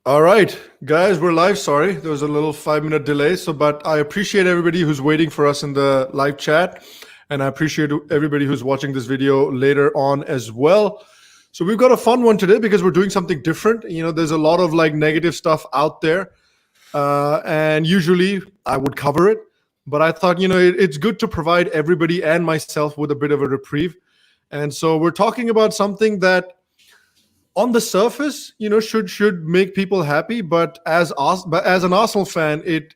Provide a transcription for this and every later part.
All right, guys, we're live. Sorry, there was a little 5-minute delay. But I appreciate everybody who's waiting for us in the live chat, and I appreciate everybody who's watching this video later on as well. So we've got a fun one today because we're doing something different. There's a lot of negative stuff out there, and usually I would cover it, but I thought it's good to provide everybody and myself with a bit of a reprieve, and so we're talking about something that, on the surface, should make people happy, but as an Arsenal fan, it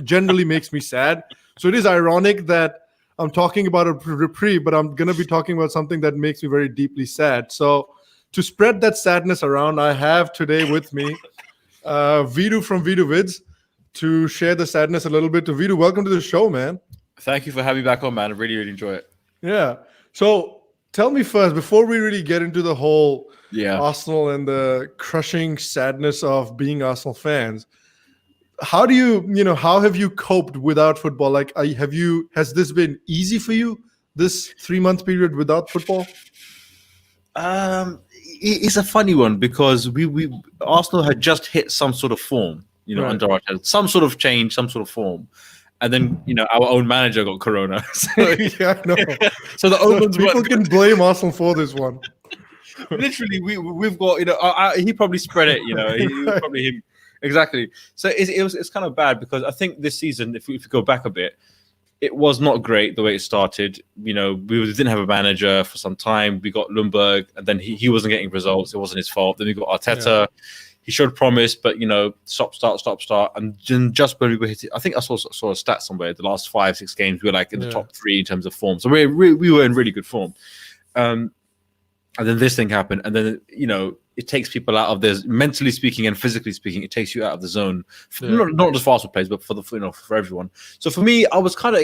generally makes me sad. So it is ironic that I'm talking about a reprieve, but I'm going to be talking about something that makes me very deeply sad. So to spread that sadness around, I have today with me Veedu from Veedu Vids to share the sadness a little bit. To Veedu, welcome to the show, man. Thank you for having me back on, man. I really, really enjoy it. Yeah. So tell me first, before we really get into the whole Arsenal and the crushing sadness of being Arsenal fans, how do how have you coped without football? Has this been easy for you, this 3-month period without football? It's a funny one because we Arsenal had just hit some sort of form, under Arteta, some sort of change, some sort of form. And then, our own manager got corona. So, yeah, I know. So the omens people can blame Arsenal for this one. Literally, we've got, he probably spread it, he probably him. Exactly. So it's kind of bad because I think this season, if we go back a bit, it was not great the way it started. We didn't have a manager for some time. We got Lundberg, and then he wasn't getting results. It wasn't his fault. Then we got Arteta. Yeah. He showed promise, but stop, and just when we were hitting, I think I saw a stat somewhere. The last 5-6 games, we were in the top 3 in terms of form. So we were in really good form. And then this thing happened, and then it takes people out of this, mentally speaking and physically speaking. It takes you out of the zone, not just for Arsenal players, but for everyone. So for me, I was kind of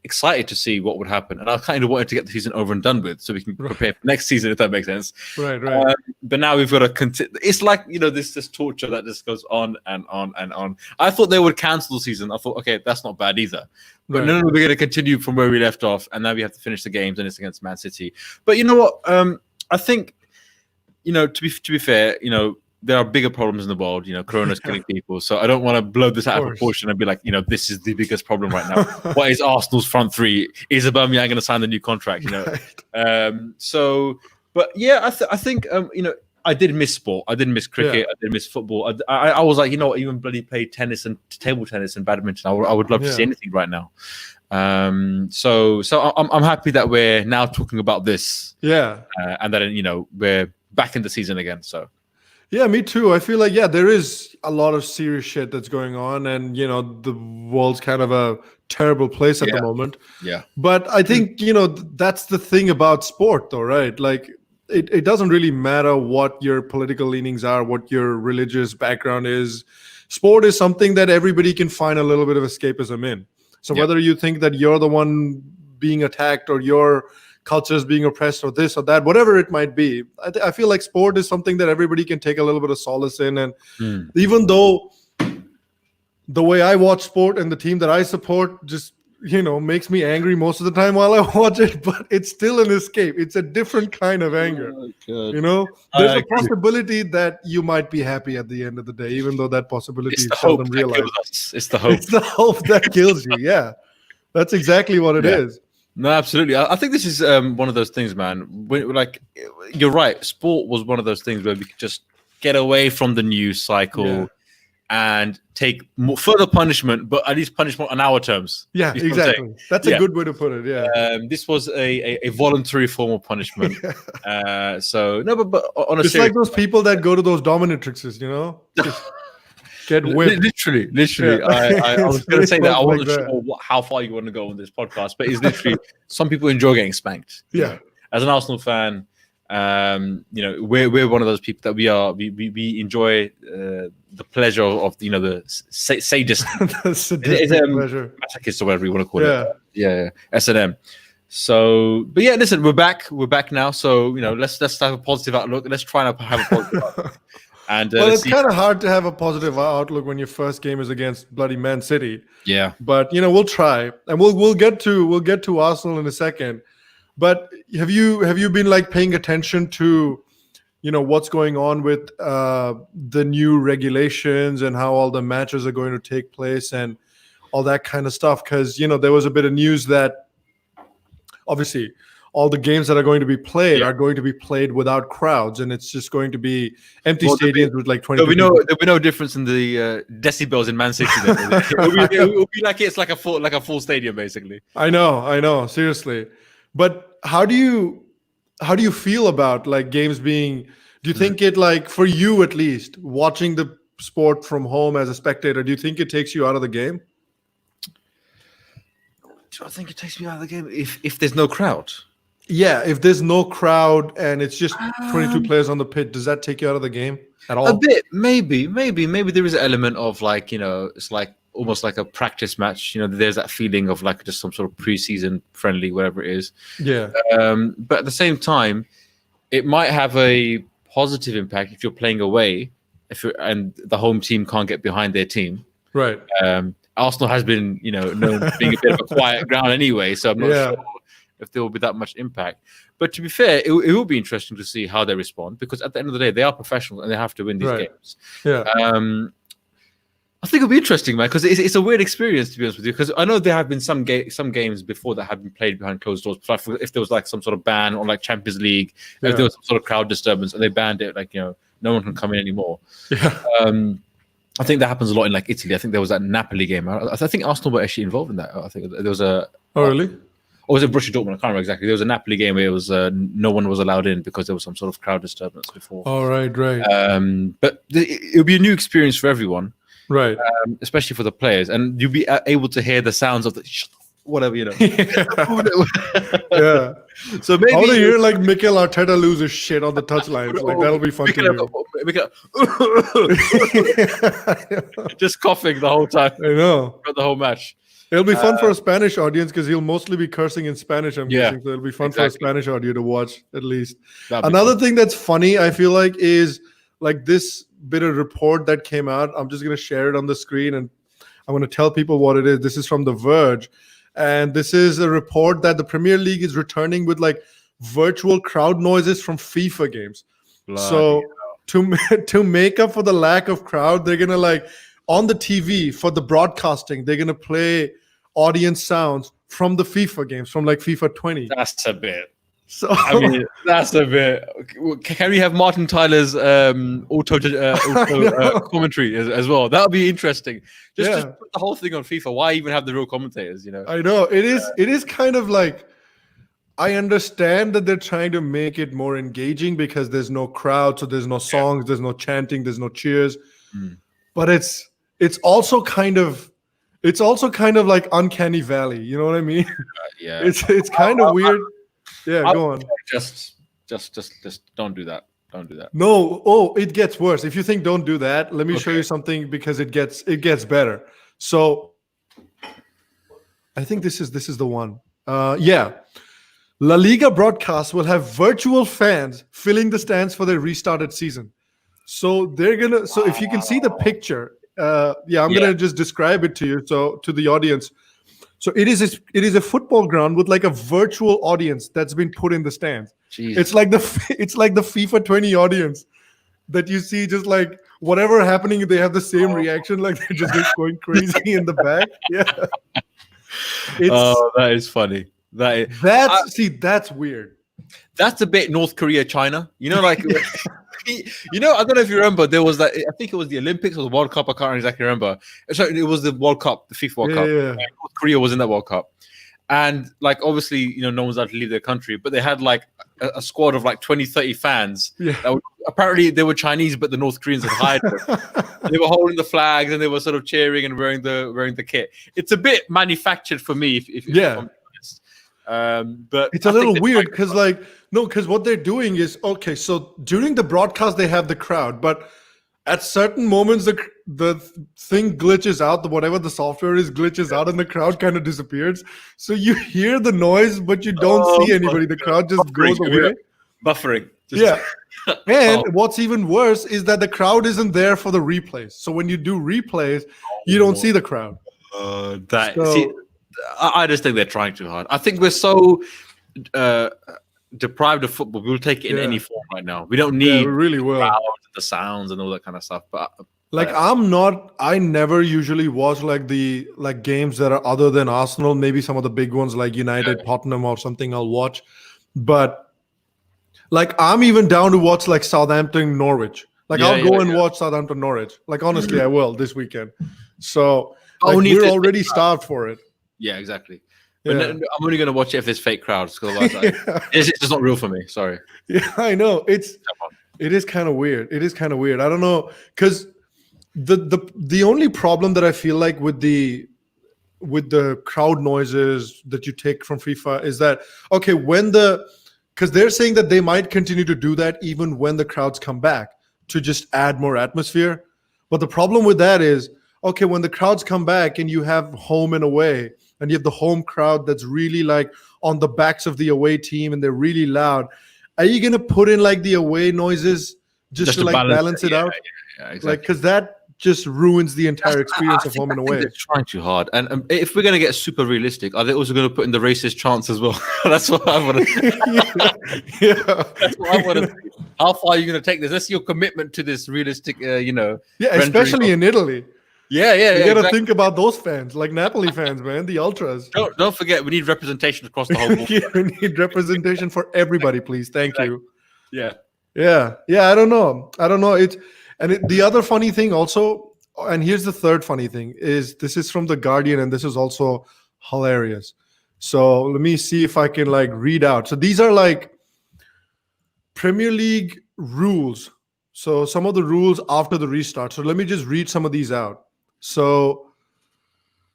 excited to see what would happen, and I kind of wanted to get the season over and done with, so we can prepare for next season, if that makes sense. Right. But now we've got to continue. It's like this torture that just goes on and on and on. I thought they would cancel the season. I thought, okay, that's not bad either. But no, we're going to continue from where we left off, and now we have to finish the games, and it's against Man City. But you know what? I think, to be fair, there are bigger problems in the world. Corona's killing people. So I don't want to blow this out of proportion and be like, this is the biggest problem right now. What is Arsenal's front three? Is Aubameyang going to sign the new contract? But yeah, I think, I did miss sport. I didn't miss cricket. Yeah. I did miss football. I was like, even bloody play tennis and table tennis and badminton. I would love to see anything right now. So I'm happy that we're now talking about this. Yeah. And that, we're back in the season again. So. Yeah, me too. I feel like, there is a lot of serious shit that's going on, and, the world's kind of a terrible place at the moment. Yeah. But I think, that's the thing about sport though, right? Like, it doesn't really matter what your political leanings are, what your religious background is. Sport is something that everybody can find a little bit of escapism in. So whether you think that you're the one being attacked or your culture is being oppressed or this or that, whatever it might be, I feel like sport is something that everybody can take a little bit of solace in. And even though the way I watch sport and the team that I support just, makes me angry most of the time while I watch it, but it's still an escape. It's a different kind of anger. There's a possibility that you might be happy at the end of the day, even though that possibility is seldom realized. It's the hope. It's the hope that kills you. Yeah, that's exactly what it is. No, absolutely. I think this is one of those things, man. You're right. Sport was one of those things where we could just get away from the news cycle and take further punishment, but at least punishment on our terms. Yeah, exactly. That's a good way to put it. Yeah. This was a voluntary form of punishment. So no, but on a it's like those people that go to those dominatrixes, just get whipped. Literally. I was going to say that. I wasn't sure how far you want to go on this podcast, but it's literally some people enjoy getting spanked. Yeah. As an Arsenal fan, we're one of those people that we enjoy the pleasure of the sadist, the sadistic pleasure, masochist or whatever you want to call it. Yeah, S&M. So, but yeah, listen, we're back now. So let's have a positive outlook. Let's try and have a positive outlook. And well, it's kind of hard to have a positive outlook when your first game is against bloody Man City. Yeah, but we'll try, and we'll get to Arsenal in a second. But have you been paying attention to what's going on with the new regulations and how all the matches are going to take place and all that kind of stuff. Because there was a bit of news that obviously all the games that are going to be played are going to be played without crowds, and it's just going to be empty stadiums with like 20. There'll be no difference in the decibels in Man City. It'll be like it's like a full stadium basically. I know, seriously. But how do you feel about like games being? Do you think it, like, for you at least, watching the sport from home as a spectator, do you think it takes you out of the game? Do I think it takes me out of the game if there's no crowd? Yeah, if there's no crowd and it's just 22 players on the pitch, does that take you out of the game at all? A bit, maybe there is an element of like, it's like almost like a practice match. There's that feeling of like just some sort of preseason friendly, whatever it is. Yeah. But at the same time, it might have a positive impact if you're playing away, and the home team can't get behind their team. Right. Arsenal has been, known for being a bit of a quiet ground anyway, so I'm not sure if there will be that much impact. But to be fair, it will be interesting to see how they respond, because at the end of the day, they are professionals and they have to win these games. Yeah. I think it'll be interesting, man, because it's a weird experience, to be honest with you, because I know there have been some games before that have been played behind closed doors. Like if there was like some sort of ban on like Champions League, if there was some sort of crowd disturbance and they banned it, like, no one can come in anymore. Yeah. I think that happens a lot in like Italy. I think there was that Napoli game. I think Arsenal were actually involved in that. I think there was a... Oh, really? Or was it Borussia Dortmund? I can't remember exactly. There was a Napoli game where it was no one was allowed in because there was some sort of crowd disturbance before. Oh, right. But it'll be a new experience for everyone. Right. Especially for the players. And you'll be able to hear the sounds of the... whatever, Yeah. So maybe I want to hear like Mikel Arteta lose his shit on the touchlines. Like, that'll be fun to hear. Just coughing the whole time. I know. For the whole match. It'll be fun for a Spanish audience because he'll mostly be cursing in Spanish, I'm guessing. So it'll be fun for a Spanish audience to watch, at least. Another thing that's funny, I feel like, is like this bit of report that came out. I'm just going to share it on the screen and I'm going to tell people what it is. This is from The Verge. And this is a report that the Premier League is returning with like virtual crowd noises from FIFA games. So to make up for the lack of crowd, they're going to like on the TV for the broadcasting, they're going to play audience sounds from the FIFA games, from like FIFA 20. That's a bit. So I mean, that's a bit. Can we have Martin Tyler's auto commentary as well? That would be interesting. Just put the whole thing on FIFA. Why even have the real commentators? I know it is. It is kind of like, I understand that they're trying to make it more engaging because there's no crowd, so there's no songs, there's no chanting, there's no cheers. But it's also kind of like Uncanny Valley. You know what I mean? Yeah. It's kind of weird. Yeah, go on. Just don't do that. Don't do that. No, it gets worse. If you think don't do that, let me show you something because it gets better. So I think this is the one. La Liga broadcasts will have virtual fans filling the stands for their restarted season. So if you can see the picture, I'm gonna just describe it to you, so to the audience. So it is a football ground with like a virtual audience that's been put in the stands. Jeez. It's like the FIFA 20 audience that you see, just like whatever happening, they have the same reaction, like they're just going crazy in the back. Yeah. That is funny. That's weird. That's a bit North Korea, China. Like I don't know if you remember, there was that. I think it was the Olympics or the World Cup. I can't exactly remember. Sorry, it was the World Cup, the FIFA World Cup. Yeah. North Korea was in that World Cup, and like obviously, no one's allowed to leave their country, but they had like a squad of like 20-30 fans. Yeah. Apparently, they were Chinese, but the North Koreans had hired them. They were holding the flags and they were sort of cheering and wearing the kit. It's a bit manufactured for me, if I'm honest. But it's a little weird because because what they're doing is, so during the broadcast they have the crowd, but at certain moments the thing glitches out, whatever the software is glitches out and the crowd kind of disappears, so you hear the noise but you don't see anybody. The crowd just goes away. Buffering. And what's even worse is that the crowd isn't there for the replays, so when you do replays you don't see the crowd. I just think they're trying too hard. I think we're so deprived of football. We will take it in any form right now. We don't Yeah, need we really will. crowds, the sounds and all that kind of stuff. But Like I never usually watch like the games that are other than Arsenal. Maybe some of the big ones like United, Tottenham, or something I'll watch. But like I'm even down to watch like Southampton, Norwich. Like I'll go and watch Southampton, Norwich. Like honestly, I will this weekend. So like, we're already starved for it. Yeah, exactly. But I'm only going to watch it if there's fake crowds, because otherwise it's just not real for me. Sorry. Yeah, I know. It is kind of weird. It is kind of weird. I don't know, because the only problem that I feel like with the crowd noises that you take from FIFA is that okay, because they're saying that they might continue to do that even when the crowds come back to just add more atmosphere. But the problem with that is, okay, when the crowds come back and you have home and away, and you have the home crowd that's really like on the backs of the away team and they're really loud, are you going to put in like the away noises just to like balance it out? Yeah, exactly. Like, because that just ruins the entire experience of home and away. They're trying too hard. And if we're going to get super realistic, are they also going to put in the racist chants as well? That's what I want to yeah. That's what I want to see. How far are you going to take this? Let's see your commitment to this realistic, Yeah, especially in Italy. Yeah. You got to think about those fans, like Napoli fans, man, the ultras. Don't forget, we need representation across the whole board. Yeah, we need representation for everybody, please. Thank you. Yeah. I don't know. The other funny thing also, and here's the third funny thing, is this is from The Guardian, and this is also hilarious. So let me see if I can like read out. So these are like Premier League rules. So some of the rules after the restart. So let me just read some of these out. So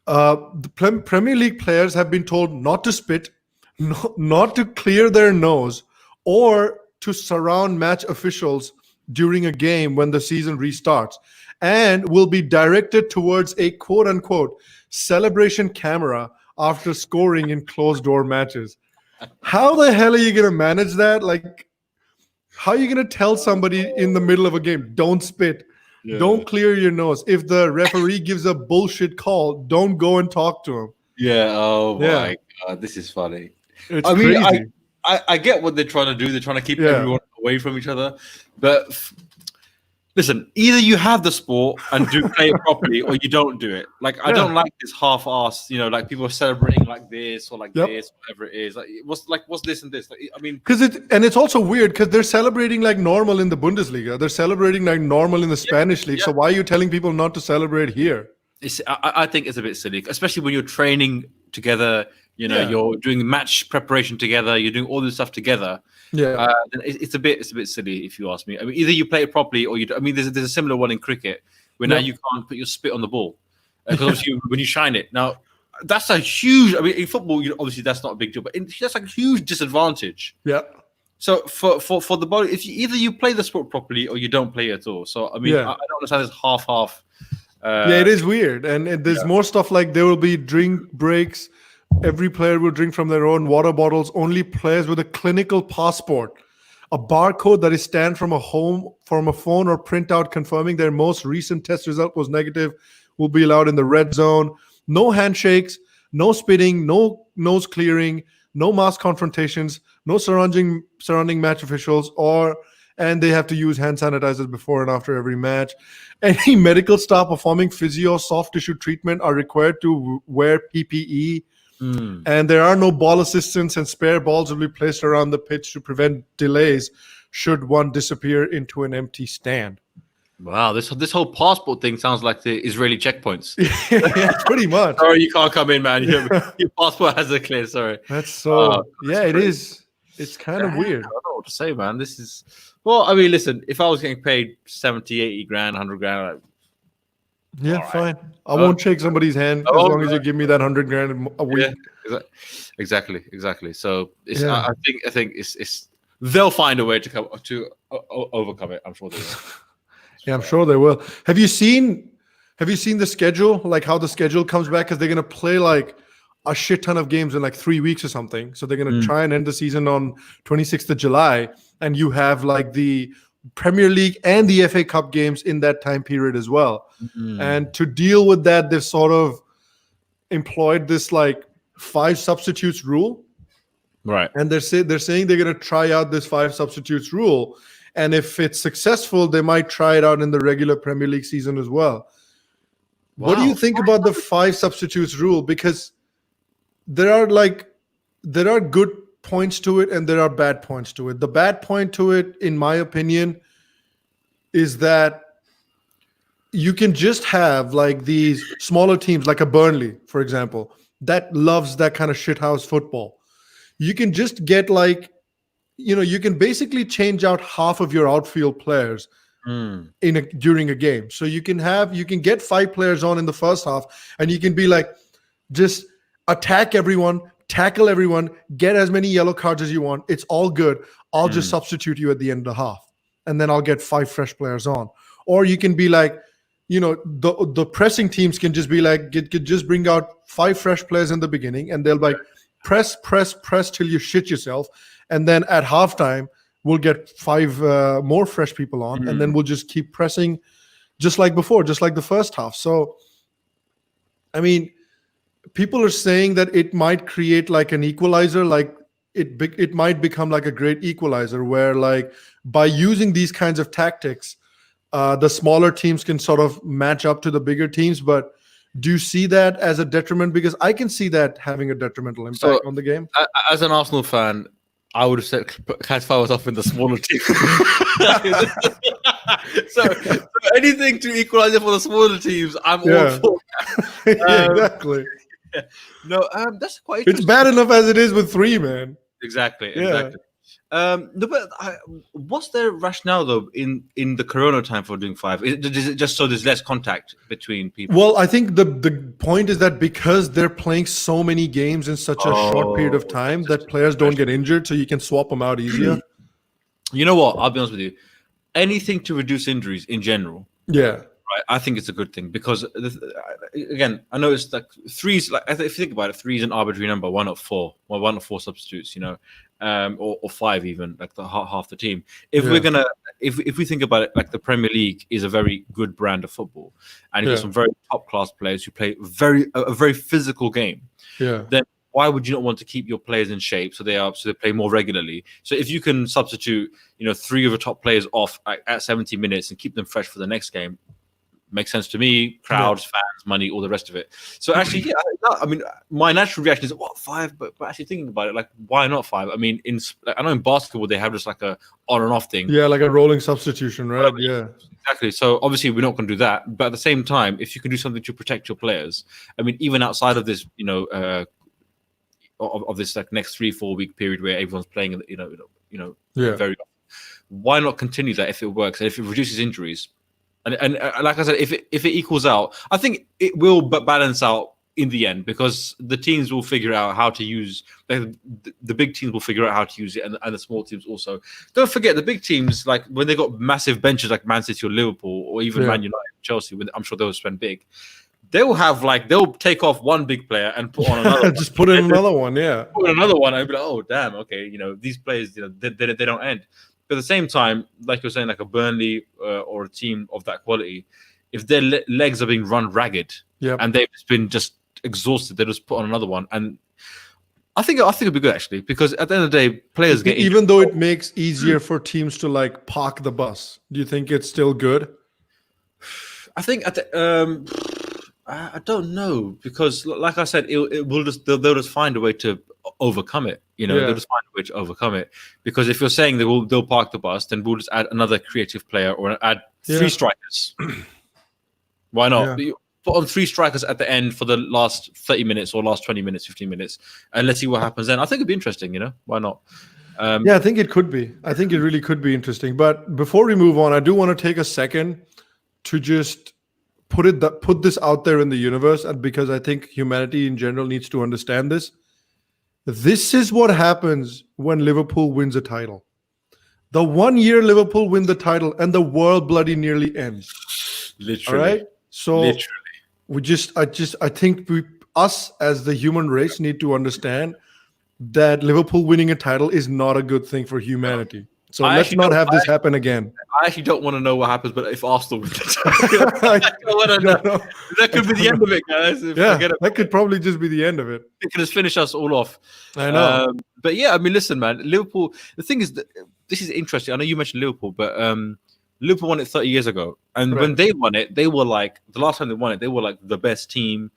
the Premier League players have been told not to spit, not to clear their nose, or to surround match officials during a game when the season restarts, and will be directed towards a quote-unquote celebration camera after scoring in closed-door matches. How the hell are you going to manage that? Like, how are you going to tell somebody in the middle of a game, don't spit? Yeah. Don't clear your nose. If the referee gives a bullshit call, don't go and talk to him. Yeah. Oh my God, this is funny. It's crazy. Mean, I get what they're trying to do. They're trying to keep everyone away from each other. But listen, either you have the sport and do play it properly, or you don't do it. Like I don't like this half-assed, like people are celebrating like this or like this, whatever it is. Like what's this and this? Like, I mean, because it's also weird because they're celebrating like normal in the Bundesliga. They're celebrating like normal in the Spanish league. So why are you telling people not to celebrate here? I think it's a bit silly, especially when you're training together. You're doing match preparation together. You're doing all this stuff together. Yeah, it's a bit silly if you ask me. I mean, either you play it properly or you. I mean, there's a similar one in cricket where now you can't put your spit on the ball because obviously when you shine it. Now that's a huge. I mean, in football, obviously that's not a big deal, but that's like a huge disadvantage. Yeah. So for the body, if either you play the sport properly or you don't play it at all. So I mean, I don't understand this half. It is weird, and there's more stuff like there will be drink breaks. Every player will drink from their own water bottles. Only players with a clinical passport, a barcode that is scanned from a phone or printout confirming their most recent test result was negative, will be allowed in the red zone. No handshakes, no spitting, no nose clearing, no mass confrontations, no surrounding match officials, and they have to use hand sanitizers before and after every match. Any medical staff performing physio soft tissue treatment are required to wear PPE. And there are no ball assistants, and spare balls will be placed around the pitch to prevent delays should one disappear into an empty stand. Wow, this whole passport thing sounds like the Israeli checkpoints. Yeah, pretty much. Sorry, you can't come in, man. Your passport has a clear. Sorry. That's so. It is. It's kind of weird. I don't know what to say, man. This is. Well, I mean, listen. If I was getting paid 70, 80 grand, 100 grand. Fine. I won't shake somebody's hand as long as you give me that 100 grand a week. Yeah, exactly. So I think it's they'll find a way to overcome it. I'm sure they will. Yeah, I'm sure they will. Have you seen the schedule? Like how the schedule comes back, because they're gonna play like a shit ton of games in like 3 weeks or something. So they're gonna try and end the season on 26th of July, and you have like the Premier League and the FA Cup games in that time period as well. And to deal with that, they've sort of employed this like 5 substitutes rule. Right. And they're saying they're going to try out this 5 substitutes rule, and if it's successful, they might try it out in the regular Premier League season as well. Wow. What do you think about the 5 substitutes rule? Because there are good points to it and there are bad points to it. The bad point to it, in my opinion, is that you can just have like these smaller teams, like a Burnley, for example, that loves that kind of shithouse football. You can just get you can basically change out half of your outfield players during a game. So you can get 5 players on in the first half, and you can be like, just attack everyone, tackle everyone, get as many yellow cards as you want. It's all good. I'll just substitute you at the end of the half, and then I'll get 5 fresh players on. Or you can be like, the pressing teams can just be like, just bring out 5 fresh players in the beginning, and they'll be like, press till you shit yourself. And then at halftime, we'll get 5 more fresh people on, and then we'll just keep pressing just like before, just like the first half. So, I mean, people are saying that it might create like an equalizer, like it might become like a great equalizer where, like, by using these kinds of tactics, the smaller teams can sort of match up to the bigger teams. But do you see that as a detriment? Because I can see that having a detrimental impact on the game. As an Arsenal fan, I would have said classify us off in the smaller team. so anything to equalize it for the smaller teams, I'm all for that. Exactly. Yeah. No, that's quite interesting. It's bad enough as it is with 3, man. Exactly. What's their rationale though in the Corona time for doing 5? Is it just so there's less contact between people? Well, I think the point is that because they're playing so many games in such a short period of time, that players don't get injured, so you can swap them out easier. You know what? I'll be honest with you. Anything to reduce injuries in general. Yeah. Right, I think it's a good thing because again, I know it's like 3's like if you think about it, 3 is an arbitrary number. Why not 4? Well, why not 4 substitutes? Or 5 even, like the half the team. If we're gonna, if we think about it, like the Premier League is a very good brand of football, and you have some very top class players who play a very physical game. Yeah. Then why would you not want to keep your players in shape so they play more regularly? So if you can substitute, 3 of the top players off at 70 minutes and keep them fresh for the next game. Makes sense to me. Crowds, fans, money, all the rest of it. So actually, I mean, my natural reaction is, what, 5? But actually thinking about it, like, why not 5? I mean, I know in basketball they have just like a on and off thing. Yeah, like a rolling substitution, right? Yeah, exactly. So obviously we're not going to do that. But at the same time, if you can do something to protect your players, I mean, even outside of this, of this like next 3-4 week period where everyone's playing, very. Why not continue that if it works and if it reduces injuries? And like I said, if it equals out, I think it will balance out in the end because the teams will figure out how to use the big teams will figure out how to use it, and the small teams also. Don't forget the big teams, like when they got massive benches like Man City or Liverpool or even Man United, Chelsea. I'm sure they'll spend big. They will have they'll take off one big player and put on another. Just put in another one, Put in another one, and be like, oh damn, okay, these players, they don't end. But at the same time, like you're saying, like a Burnley or a team of that quality, if their legs are being run ragged and they've just been exhausted, they just put on another one. And I think it'd be good actually, because at the end of the day, players get even though it makes easier for teams to like park the bus. Do you think it's still good? I think I don't know, because like I said, they'll just find a way to overcome it. They'll just find a way to overcome it. Because if you're saying they'll park the bus, then we'll just add another creative player or add 3 strikers. Why not? Yeah. Put on 3 strikers at the end for the last 30 minutes or last 20 minutes, 15 minutes, and let's see what happens then. I think it'd be interesting. Why not? I think it could be. I think it really could be interesting. But before we move on, I do want to take a second to just put this out there in the universe, and because I think humanity in general needs to understand this. This is what happens when Liverpool wins a title. The 1 year Liverpool win the title and the world bloody nearly ends. Literally. All right? So literally. I think us as the human race need to understand that Liverpool winning a title is not a good thing for humanity. So let's not have this happen again. I actually don't want to know what happens, but if Arsenal win the I don't want to know. That could be the end of it, guys. That could probably just be the end of it. It could just finish us all off. I know. But yeah, I mean, listen, man. Liverpool. The thing is, this is interesting. I know you mentioned Liverpool, but Liverpool won it 30 years ago, and when they won it, they were like the last time they won it, they were like the best team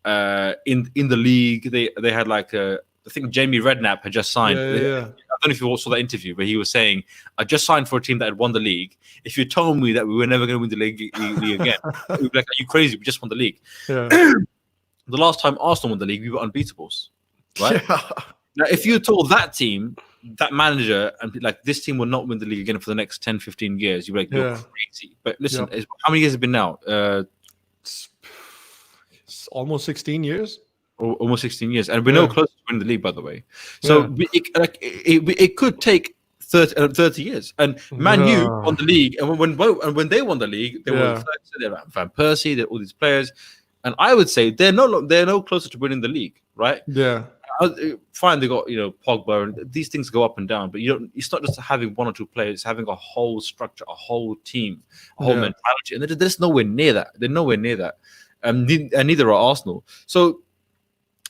in the league. They had like I think Jamie Redknapp had just signed. Yeah. I don't know if you all saw that interview, but he was saying, I just signed for a team that had won the league. If you told me that we were never going to win the league again, we'd be like, are you crazy? We just won the league. Yeah. The last time Arsenal won the league, we were unbeatables, right? Yeah. Now, if you told that team, that manager, and like, this team will not win the league again for the next 10, 15 years, you'd be like, you're crazy. But listen, how many years has it been now? It's almost 16 years. Almost 16 years, and we're no closer to winning the league, by the way. So it could take 30 years. And Man U won the league, and when they won the league, they were Van Persie, they all these players, and I would say they're no closer to winning the league, right? Yeah. Fine, they got Pogba, and these things go up and down, but it's not just having one or two players; it's having a whole structure, a whole team, a whole mentality, and there's nowhere near that. They're nowhere near that, and neither are Arsenal. So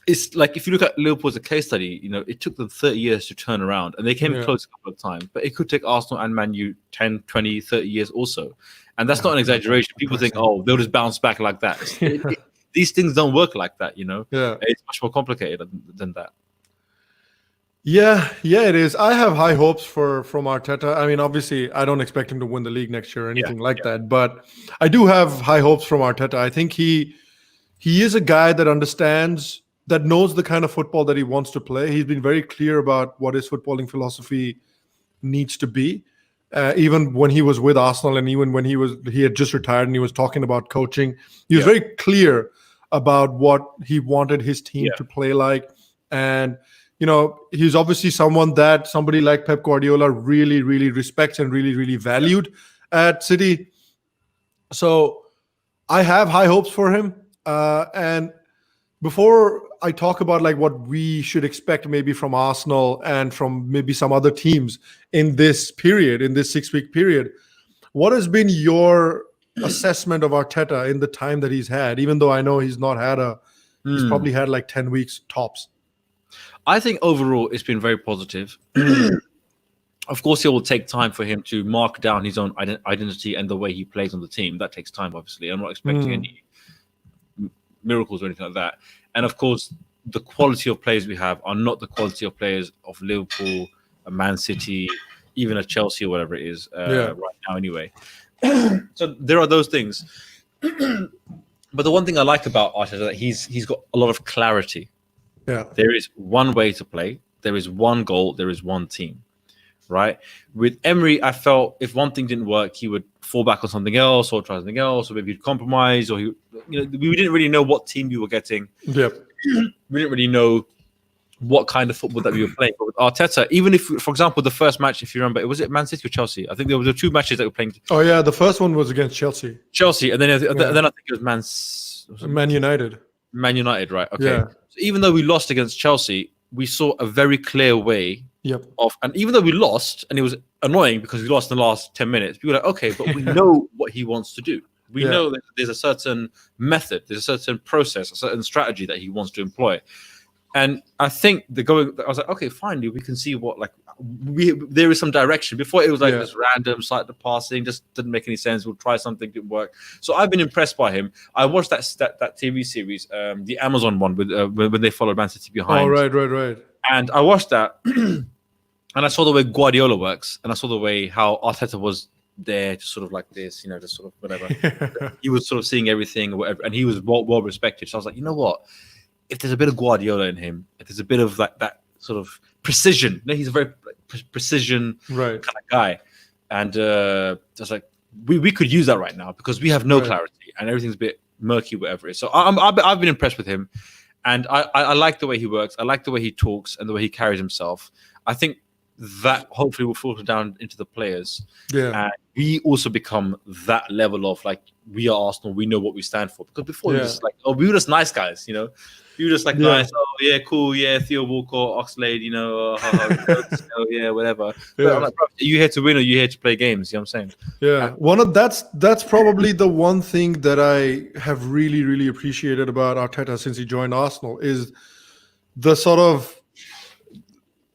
it's like, if you look at Liverpool as a case study, it took them 30 years to turn around, and they came close a couple of times, but it could take Arsenal and Man U 10, 20, 30 years also. And that's not an exaggeration. People think, oh, they'll just bounce back like that. These things don't work like that, It's much more complicated than that. Yeah, it is. I have high hopes from Arteta. I mean, obviously, I don't expect him to win the league next year or anything like that, but I do have high hopes from Arteta. I think he is a guy that understands, that knows the kind of football that he wants to play. He's been very clear about what his footballing philosophy needs to be. Even when he was with Arsenal, and even when he had just retired and he was talking about coaching, he was very clear about what he wanted his team to play like. And he's obviously somebody like Pep Guardiola really, really respects and really, really valued at City. So I have high hopes for him. And before I talk about like what we should expect maybe from Arsenal and from maybe some other teams in this 6-week period, what has been your assessment of Arteta in the time that he's had, even though I know he's not had he's probably had like 10 weeks tops? I think overall it's been very positive. Of course, it will take time for him to mark down his own identity and the way he plays on the team. That takes time, obviously. I'm not expecting any miracles or anything like that. And of course, the quality of players we have are not the quality of players of Liverpool, Man City, even a Chelsea or whatever it is right now anyway. So there are those things. But the one thing I like about Arteta is that he's got a lot of clarity. Yeah. There is one way to play. There is one goal. There is one team. Right? With Emery, I felt if one thing didn't work, he would fall back on something else or try something else, or maybe he'd compromise, or we didn't really know what team we were getting. Yep. We didn't really know what kind of football that we were playing. But with Arteta, even if, for example, the first match, if you remember, was it Man City or Chelsea? I think there were two matches that were playing. Oh yeah, the first one was against Chelsea. And then I think it was Man United. Man United, right? Okay. Yeah. So even though we lost against Chelsea, we saw a very clear way. And even though we lost, and it was annoying because we lost in the last 10 minutes, we were like, okay, but we know what he wants to do. We know that there's a certain method, there's a certain process, a certain strategy that he wants to employ. And I think I was like, okay, finally, we can see what, like, there is some direction. Before it was like this random side of passing, just didn't make any sense. We'll try something, didn't work. So I've been impressed by him. I watched that TV series, the Amazon one, with when they followed Man City behind. Oh, right. And I watched that, and I saw the way Guardiola works, and I saw the way how Arteta was there, just sort of like this, just sort of whatever. He was sort of seeing everything, or whatever, and he was well respected. So I was like, you know what? If there's a bit of Guardiola in him, if there's a bit of like that sort of precision, he's a very precision kind of guy, and just like we could use that right now because we have no clarity and everything's a bit murky, whatever it is. So I've been impressed with him. And I like the way he works. I like the way he talks and the way he carries himself. I think that hopefully will filter down into the players. Yeah. And we also become that level of like, we are Arsenal, we know what we stand for. Because before we were just like, oh, we were just nice guys, you know. We were just like nice, oh yeah, cool, yeah, Theo Walcott, Oxlade, you know, oh, yeah, whatever. But I'm like, bro, are you here to win or are you here to play games? You know what I'm saying? Yeah. That's probably the one thing that I have really, really appreciated about Arteta since he joined Arsenal is the sort of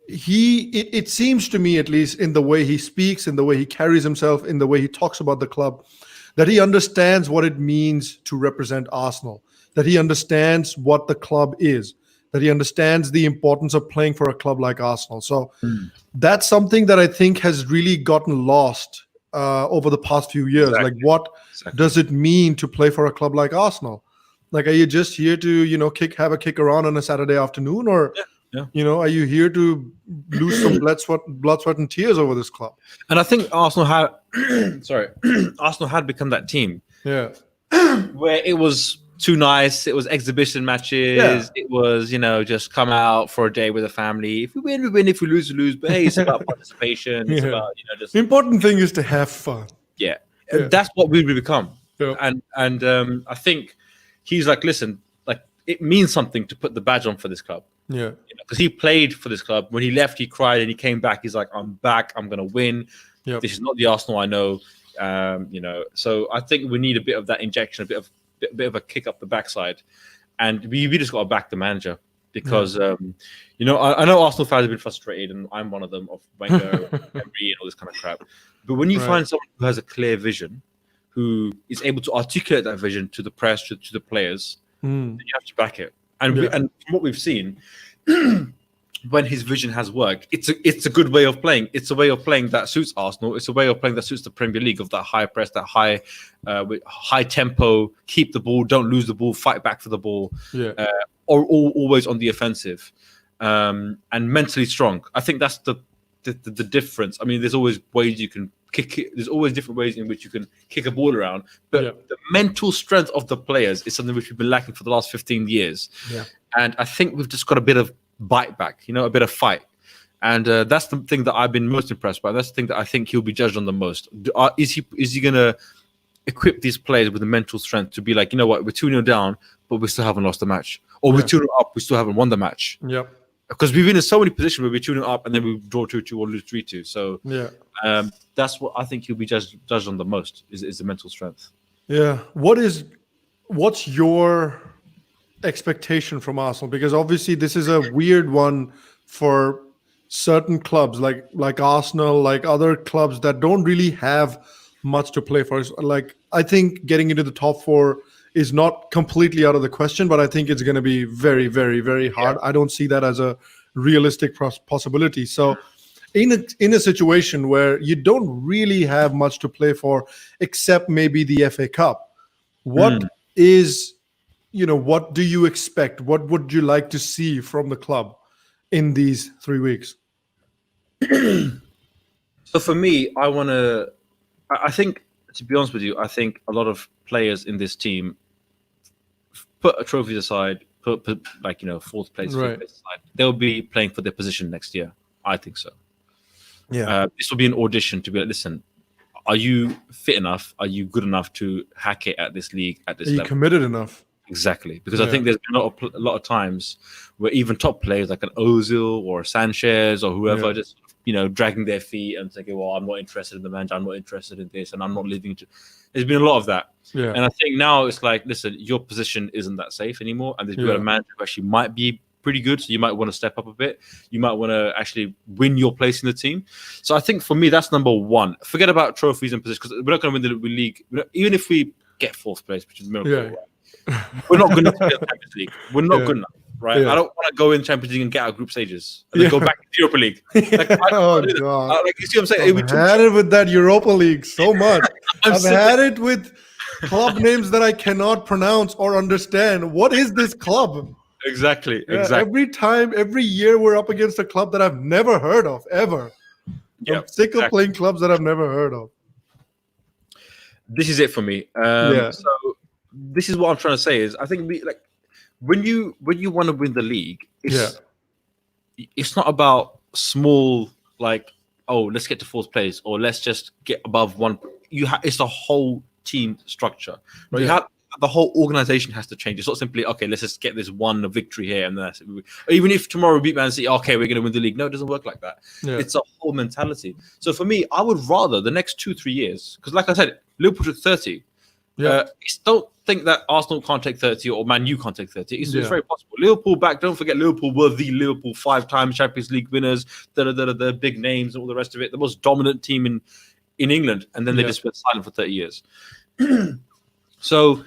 it seems to me, at least in the way he speaks, in the way he carries himself, in the way he talks about the club, that he understands what it means to represent Arsenal, that he understands what the club is, that he understands the importance of playing for a club like Arsenal. So that's something that I think has really gotten lost over the past few years. Like, what does it mean to play for a club like Arsenal? Like, are you just here to, you know, have a kick around on a Saturday afternoon, or you know, are you here to lose some blood, sweat, and tears over this club? And I think Arsenal had, Arsenal had become that team. Yeah. Where it was too nice. It was exhibition matches. Yeah. It was, you know, just come out for a day with a family. If we win, we win. If we lose, we lose. But hey, it's about participation. It's about, you know, just the important thing is to have fun. Yeah. That's what we will become. Yeah. And I think he's like, listen, like, it means something to put the badge on for this club. Yeah, because he played for this club. When he left, he cried, and he came back. He's like, "I'm back. I'm gonna win. Yep. This is not the Arsenal I know." You know, so I think we need a bit of that injection, a bit of a kick up the backside, and we just got to back the manager because you know, I know Arsenal fans have been frustrated, and I'm one of them, of Wenger, Emery, and all this kind of crap. But when you find someone who has a clear vision, who is able to articulate that vision to the press, to the players, then you have to back it. And and from what we've seen, when his vision has worked, it's a good way of playing. It's a way of playing that suits Arsenal. It's a way of playing that suits the Premier League, of that high press, that high tempo, keep the ball, don't lose the ball, fight back for the ball, or always on the offensive, and mentally strong. I think that's the difference. I mean, there's always ways you can kick it. There's always different ways in which you can kick a ball around, but the mental strength of the players is something which we've been lacking for the last 15 years. And I think we've just got a bit of bite back, you know, a bit of fight. And that's the thing that I've been most impressed by. That's the thing that I think he'll be judged on the most. Is he going to equip these players with the mental strength to be like, you know what, we're 2-0 down, but we still haven't lost the match. Or we're 2-0 up, we still haven't won the match. Because we've been in so many positions where we're 2-0 up and then we draw 2-2 or lose 3-2. So that's what I think he'll be judged on the most, is the mental strength. Yeah. What's your expectation from Arsenal? Because obviously this is a weird one for certain clubs like Arsenal, like other clubs that don't really have much to play for. Like, I think getting into the top four is not completely out of the question, but I think it's going to be very, very, very hard. I don't see that as a realistic possibility. So in a situation where you don't really have much to play for except maybe the FA Cup, what do you expect? What would you like to see from the club in these 3 weeks? So for me, I think, to be honest with you, I think a lot of players in this team put trophies aside, put like, you know, fourth place aside. They'll be playing for their position next year. I think so. Yeah. This will be an audition to be like, listen, are you fit enough? Are you good enough to hack it at this league, at this level? Are you committed enough? Exactly, because I think there's been a lot of times where even top players like an Ozil or a Sanchez or whoever just, you know, dragging their feet and thinking, well, I'm not interested in the manager, I'm not interested in this, and I'm not living to. There's been a lot of that. And I think now it's like, listen, your position isn't that safe anymore, and there's got a manager who actually might be pretty good, so you might want to step up a bit. You might want to actually win your place in the team. So I think for me, that's number one. Forget about trophies and positions, because we're not going to win the league. Even if we get fourth place, which is a miracle, we're not good enough to be in the Champions League. We're not good enough, right? I don't want to go in Champions League and get out group stages and then go back to the Europa League. Like, God. Like, you see what I'm saying? I've had it with that Europa League so much. I've had it with club names that I cannot pronounce or understand. What is this club? Exactly. Every year we're up against a club that I've never heard of, ever. I'm sick of playing clubs that I've never heard of. This is it for me. So this is what I'm trying to say is, I think when you want to win the league, it's not about small like, oh, let's get to fourth place or let's just get above one. It's a whole team structure. Right? Yeah. The whole organization has to change. It's not simply, okay, let's just get this one victory here and that's it. Even if tomorrow we beat Man City, okay, we're going to win the league. No, it doesn't work like that. Yeah. It's a whole mentality. So for me, I would rather the next 2-3 years, because like I said, Liverpool took 30. Yeah. I don't think that Arsenal can't take 30 or Man U can't take 30. It's very possible. Liverpool back, don't forget, Liverpool were the Liverpool 5-time Champions League winners, the big names and all the rest of it, the most dominant team in England. And then they just went silent for 30 years. So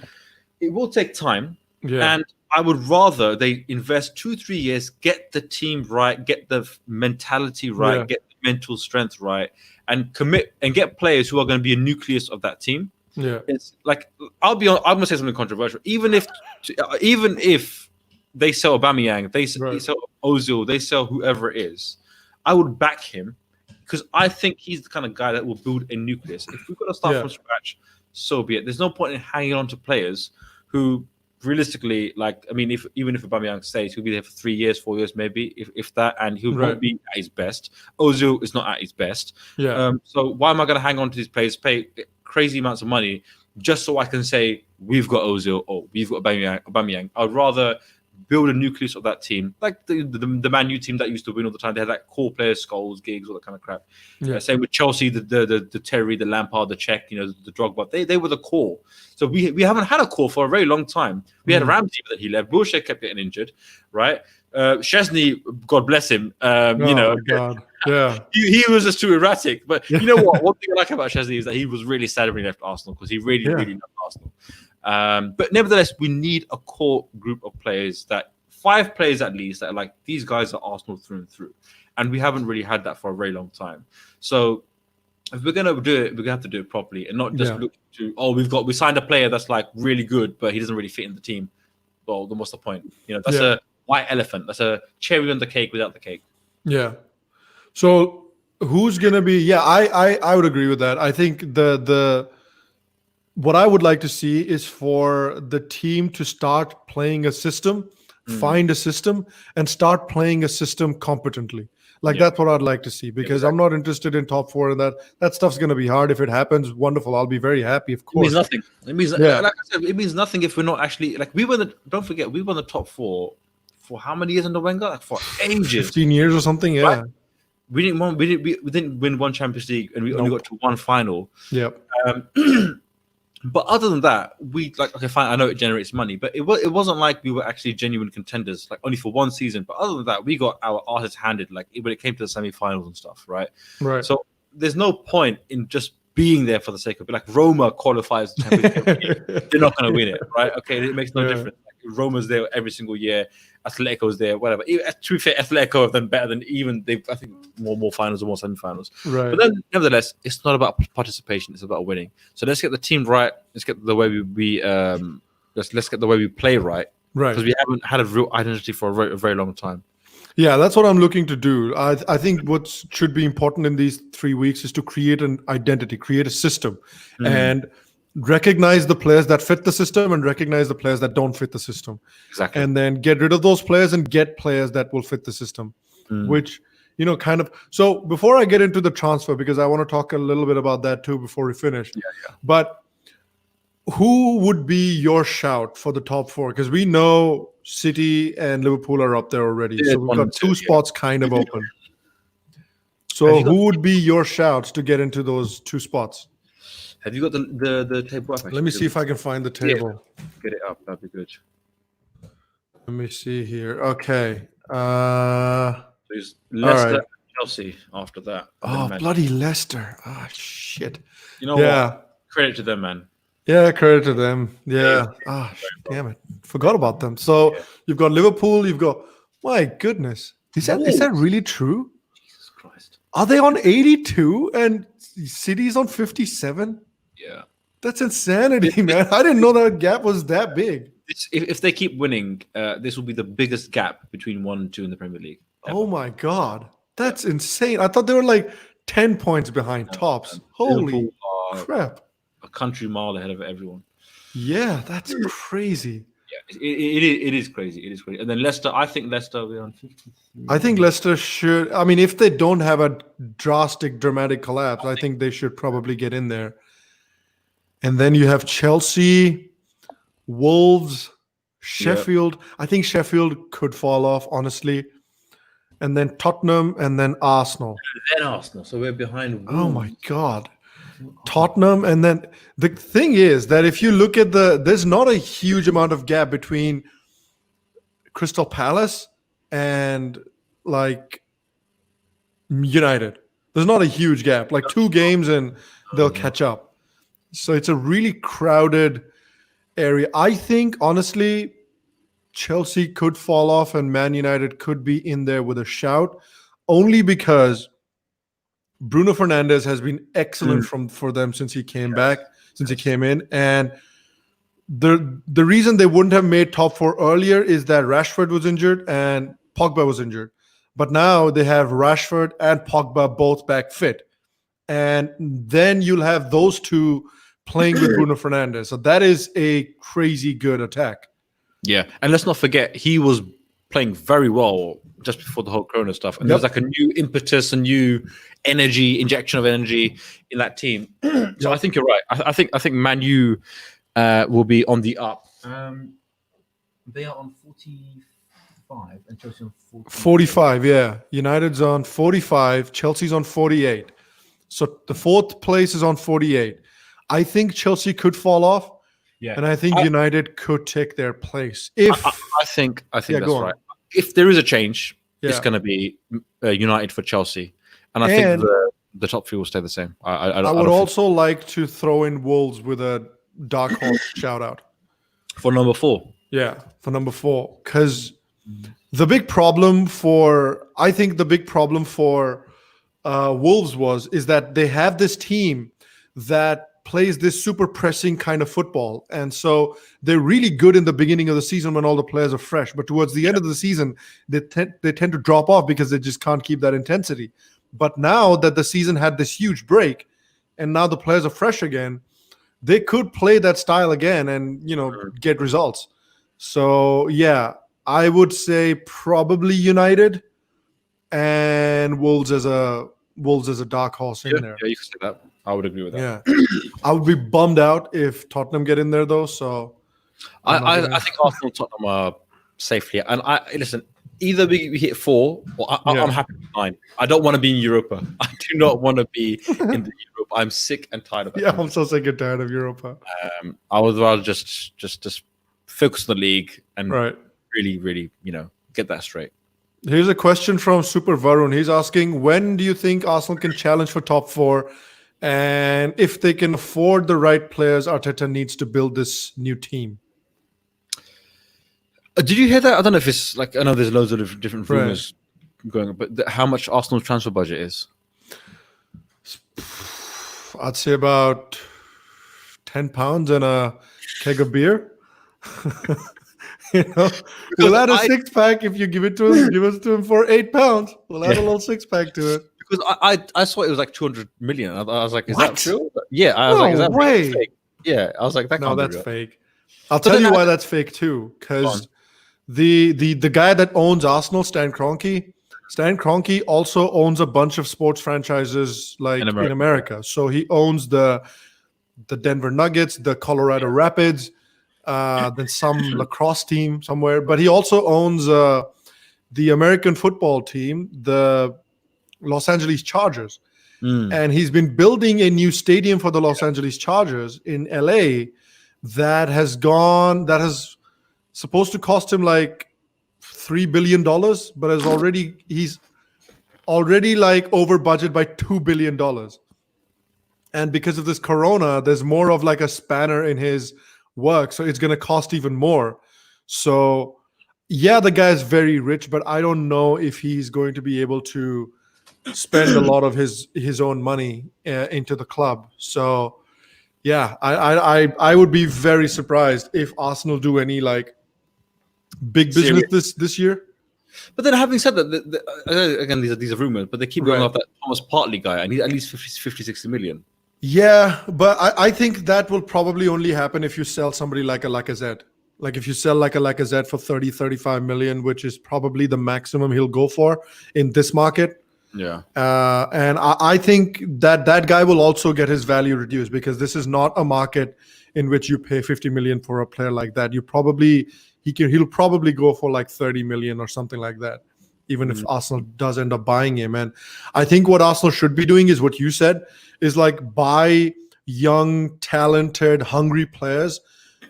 it will take time. Yeah. And I would rather they invest 2-3 years, get the team right, get the mentality right, get the mental strength right, and commit and get players who are going to be a nucleus of that team. Yeah, it's like I'm going to say something controversial. Even if they sell Aubameyang, they sell Ozil, they sell whoever it is, I would back him because I think he's the kind of guy that will build a nucleus. If we've got to start from scratch, so be it. There's no point in hanging on to players who realistically, like, I mean, even if Aubameyang stays, he'll be there for 3 years, 4 years, maybe, if that, and he'll not be at his best. Ozil is not at his best. Yeah. So why am I going to hang on to these players, pay crazy amounts of money just so I can say we've got Ozil or we've got Aubameyang? I'd rather build a nucleus of that team, like the Man U team that used to win all the time. They had like core players, Scholes, Giggs, all that kind of crap. Yeah. Same with Chelsea, the Terry, the Lampard, the Czech, the Drogba. They were the core. So we haven't had a core for a very long time. We had Ramsey, but he left. Wilshere kept getting injured, right? Chesney, God bless him. God. Yeah, he was just too erratic. But you know what? One thing I like about Chesney is that he was really sad when he left Arsenal because he really loved Arsenal. But nevertheless, we need a core group of players, 5 players at least, that are like, these guys are Arsenal through and through. And we haven't really had that for a very long time. So if we're going to do it, we're going to have to do it properly and not just look to, we signed a player that's like really good, but he doesn't really fit in the team. Well, then what's the point? That's a white elephant. That's a cherry on the cake without the cake. Yeah. So who's going to be, I would agree with that. I think what I would like to see is for the team to start playing a system, find a system, and start playing a system competently. That's what I'd like to see, because I'm not interested in top 4 and that stuff's going to be hard. If it happens, wonderful. I'll be very happy, of course. It means nothing. It means, like I said, it means nothing if we're not actually, like, don't forget, we won the top 4 for how many years under Wenger? Like, for ages. 15 years or something, yeah. Right? We didn't win one Champions League and we only got to one final. Yep. But other than that, okay, fine, I know it generates money, but it wasn't like we were actually genuine contenders, like only for one season. But other than that, we got our asses handed, like when it came to the semi-finals and stuff, right? Right. So there's no point in just being there for the sake of it. Like Roma qualifies the Champions League, they're not going to win it, right? Okay, it makes no difference. Like, Roma's there every single year. Atletico's there, whatever. To be fair, Atletico have done better than even I think more finals or more semi-finals. Right. But then, nevertheless, it's not about participation; it's about winning. So let's get the team right. Let's get the way let's get the way we play right. Right. Because we haven't had a real identity for a very long time. Yeah, that's what I'm looking to do. I think what should be important in these 3 weeks is to create an identity, create a system, and recognize the players that fit the system and recognize the players that don't fit the system. Exactly. And then get rid of those players and get players that will fit the system, which, kind of. So before I get into the transfer, because I want to talk a little bit about that too before we finish. Yeah. But who would be your shout for the top 4? Because we know City and Liverpool are up there already. So we've got 2 spots kind of open. So who would be your shouts to get into those 2 spots? Have you got the table up? Let me see if I can find the table. Yeah. Get it up. That'd be good. Let me see here. Okay. There's Leicester and Chelsea after that. Oh, bloody Leicester. Oh, shit. You know what? Credit to them, man. Yeah, credit to them. Yeah. Ah, damn it. Forgot about them. So you've got Liverpool. You've got, my goodness. Is that really true? Jesus Christ. Are they on 82 and City's on 57? Yeah. That's insanity, man. I didn't know that gap was that big. If they keep winning, this will be the biggest gap between 1 and 2 in the Premier League. Ever. Oh, my God. That's insane. I thought they were like 10 points behind tops. Holy crap. A country mile ahead of everyone. Yeah, that's crazy. Yeah. It is crazy. It is crazy. And then Leicester, I think Leicester will be on 53. I think Leicester should. I mean, if they don't have a dramatic collapse, I think they should probably get in there. And then you have Chelsea, Wolves, Sheffield. Yeah. I think Sheffield could fall off, honestly. And then Tottenham, and then Arsenal. And then Arsenal. So we're behind Wolves. Oh my God. Tottenham, and then the thing is that if you look at there's not a huge amount of gap between Crystal Palace and like United. There's not a huge gap, like 2 games and they'll catch up. So it's a really crowded area. I think honestly Chelsea could fall off and Man United could be in there with a shout, only because Bruno Fernandes has been excellent for them since he came back, since he came in. And the reason they wouldn't have made top 4 earlier is that Rashford was injured and Pogba was injured. But now they have Rashford and Pogba both back fit. And then you'll have those two playing with Bruno Fernandes. So that is a crazy good attack. Yeah. And let's not forget, he was playing very well just before the whole Corona stuff. And there was like a new impetus, a new energy, injection of energy in that team. So I think you're right. I think Man U will be on the up. They are on 45 and Chelsea on 45, yeah. United's on 45, Chelsea's on 48. So the 4th place is on 48. I think Chelsea could fall off. Yeah. And I think United could take their place. If I think that's right. If there is a change, it's going to be United for Chelsea. And I think the top 3 will stay the same. I would also like to throw in Wolves with a dark horse shout out. For number 4. Yeah, for number 4. Because the big problem for Wolves is that they have this team that plays this super pressing kind of football. And so they're really good in the beginning of the season when all the players are fresh. But towards the end of the season, they tend to drop off because they just can't keep that intensity. But now that the season had this huge break and now the players are fresh again, they could play that style again and, get results. So, yeah, I would say probably United and Wolves as a dark horse in there. Yeah, you can say that. I would agree with that. Yeah, I would be bummed out if Tottenham get in there though. So I think Arsenal and Tottenham are safely. And listen, either we hit 4 or I'm happy with 9. I don't want to be in Europa. I do not want to be in the Europe. I'm sick and tired of it. Yeah, I'm so sick and tired of Europa. I would rather just focus on the league and really, really, get that straight. Here's a question from Super Varun. He's asking, when do you think Arsenal can challenge for top 4? And if they can afford the right players, Arteta needs to build this new team. Did you hear that? I don't know if it's like, I know there's loads of different rumors going on, but how much Arsenal's transfer budget is? I'd say about £10 and a keg of beer. We'll add a 6-pack if you give it to us. Give us to him for £8. We'll add a little 6-pack to it. Because I saw it was like 200 million. I was like, is that true? Yeah, I was like, is that fake? Yeah, I was like, that's fake. I'll tell you why that's fake too. Because the guy that owns Arsenal, Stan Kroenke also owns a bunch of sports franchises like in America. So he owns the Denver Nuggets, the Colorado Rapids, then some lacrosse team somewhere. But he also owns the American football team, the Los Angeles Chargers. And he's been building a new stadium for the Los Angeles Chargers in LA that has supposed to cost him like $3 billion, but he's already like over budget by $2 billion. And because of this corona, there's more of like a spanner in his work. So it's going to cost even more. So yeah, the guy is very rich, but I don't know if he's going to be able to spend a lot of his own money into the club. So yeah, I would be very surprised if Arsenal do any like big business this year. But then, having said that, again, these are rumors, but they keep going off that Thomas Partey guy. I need at least 50-60 million. Yeah, but I think that will probably only happen if you sell somebody like a Lacazette. Like if you sell like a Lacazette for 30, 35 million, which is probably the maximum he'll go for in this market. Yeah. And I think that guy will also get his value reduced, because this is not a market in which you pay 50 million for a player like that. He'll probably go for like 30 million or something like that, even if Arsenal does end up buying him. And I think what Arsenal should be doing is what you said, is like buy young, talented, hungry players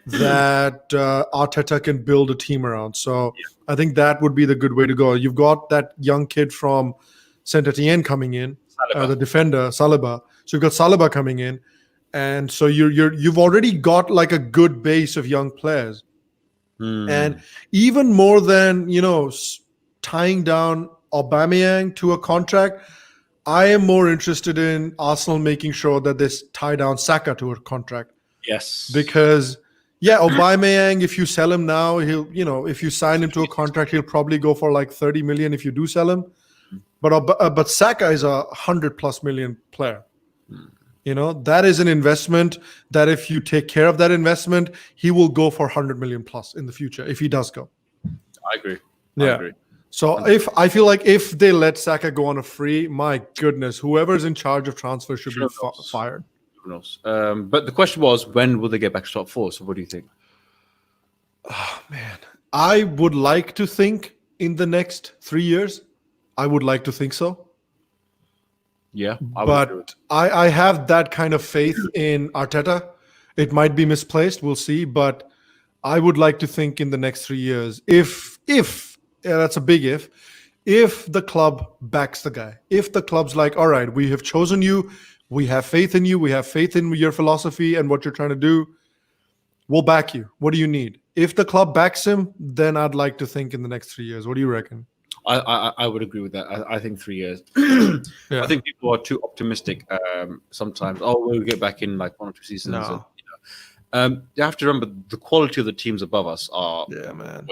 that Arteta can build a team around. So I think that would be the good way to go. You've got that young kid from Saint Etienne coming in, the defender Saliba. So you've got Saliba coming in, and so you've already got like a good base of young players. And even more than tying down Aubameyang to a contract, I am more interested in Arsenal making sure that they tie down Saka to a contract. Yes, because Aubameyang, if you sell him now, if you sign him to a contract, he'll probably go for like 30 million if you do sell him. But Saka is a 100+ million player. That is an investment that if you take care of that investment, he will go for 100 million plus in the future if he does go. I agree. I agree. So I feel like if they let Saka go on a free, my goodness, whoever's in charge of transfer should be fired. Who knows? But the question was, when will they get back to top 4? So what do you think? Oh, man. I would like to think in the next 3 years. I would like to think so. Yeah, but I have that kind of faith in Arteta. It might be misplaced, we'll see. But I would like to think in the next 3 years, if that's a big if the club backs the guy, if the club's like, all right, we have chosen you, we have faith in you, we have faith in your philosophy and what you're trying to do, we'll back you. What do you need? If the club backs him, then I'd like to think in the next 3 years. What do you reckon? I would agree with that. I think 3 years. I think people are too optimistic sometimes. Oh, we'll get back in like 1 or 2 seasons. No. You have to remember the quality of the teams above us are way better.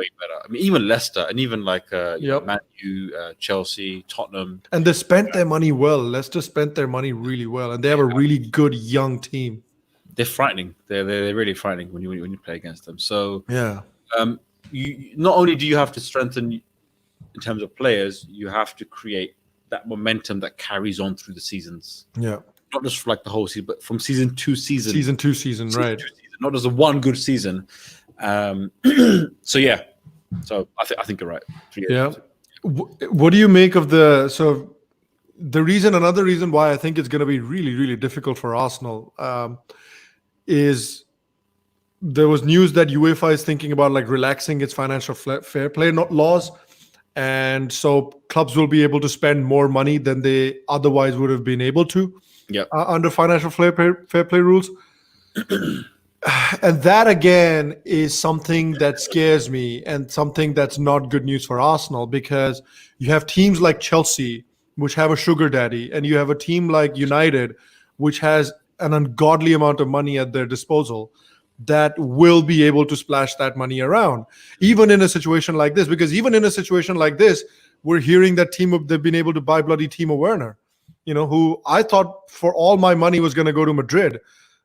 I mean, even Leicester and even like Man U, Chelsea, Tottenham. And they spent their money well. Leicester spent their money really well, and they have a really good young team. They're frightening. They're really frightening when you play against them. So you not only do you have to strengthen in terms of players, you have to create that momentum that carries on through the seasons. Yeah. Not just for like the whole season, but from season to season. Season to season, right. Not just a one good season. So yeah. So I think you're right. Yeah. What do you make of another reason why I think it's going to be really, really difficult for Arsenal is there was news that UEFA is thinking about like relaxing its financial fair play laws. And so clubs will be able to spend more money than they otherwise would have been able to under financial fair play rules. And that, again, is something that scares me and something that's not good news for Arsenal, because you have teams like Chelsea, which have a sugar daddy, and you have a team like United, which has an ungodly amount of money at their disposal, that will be able to splash that money around, even in a situation like this. Because even in a situation like this, we're hearing that they've been able to buy bloody Timo Werner, who I thought for all my money was going to go to Madrid,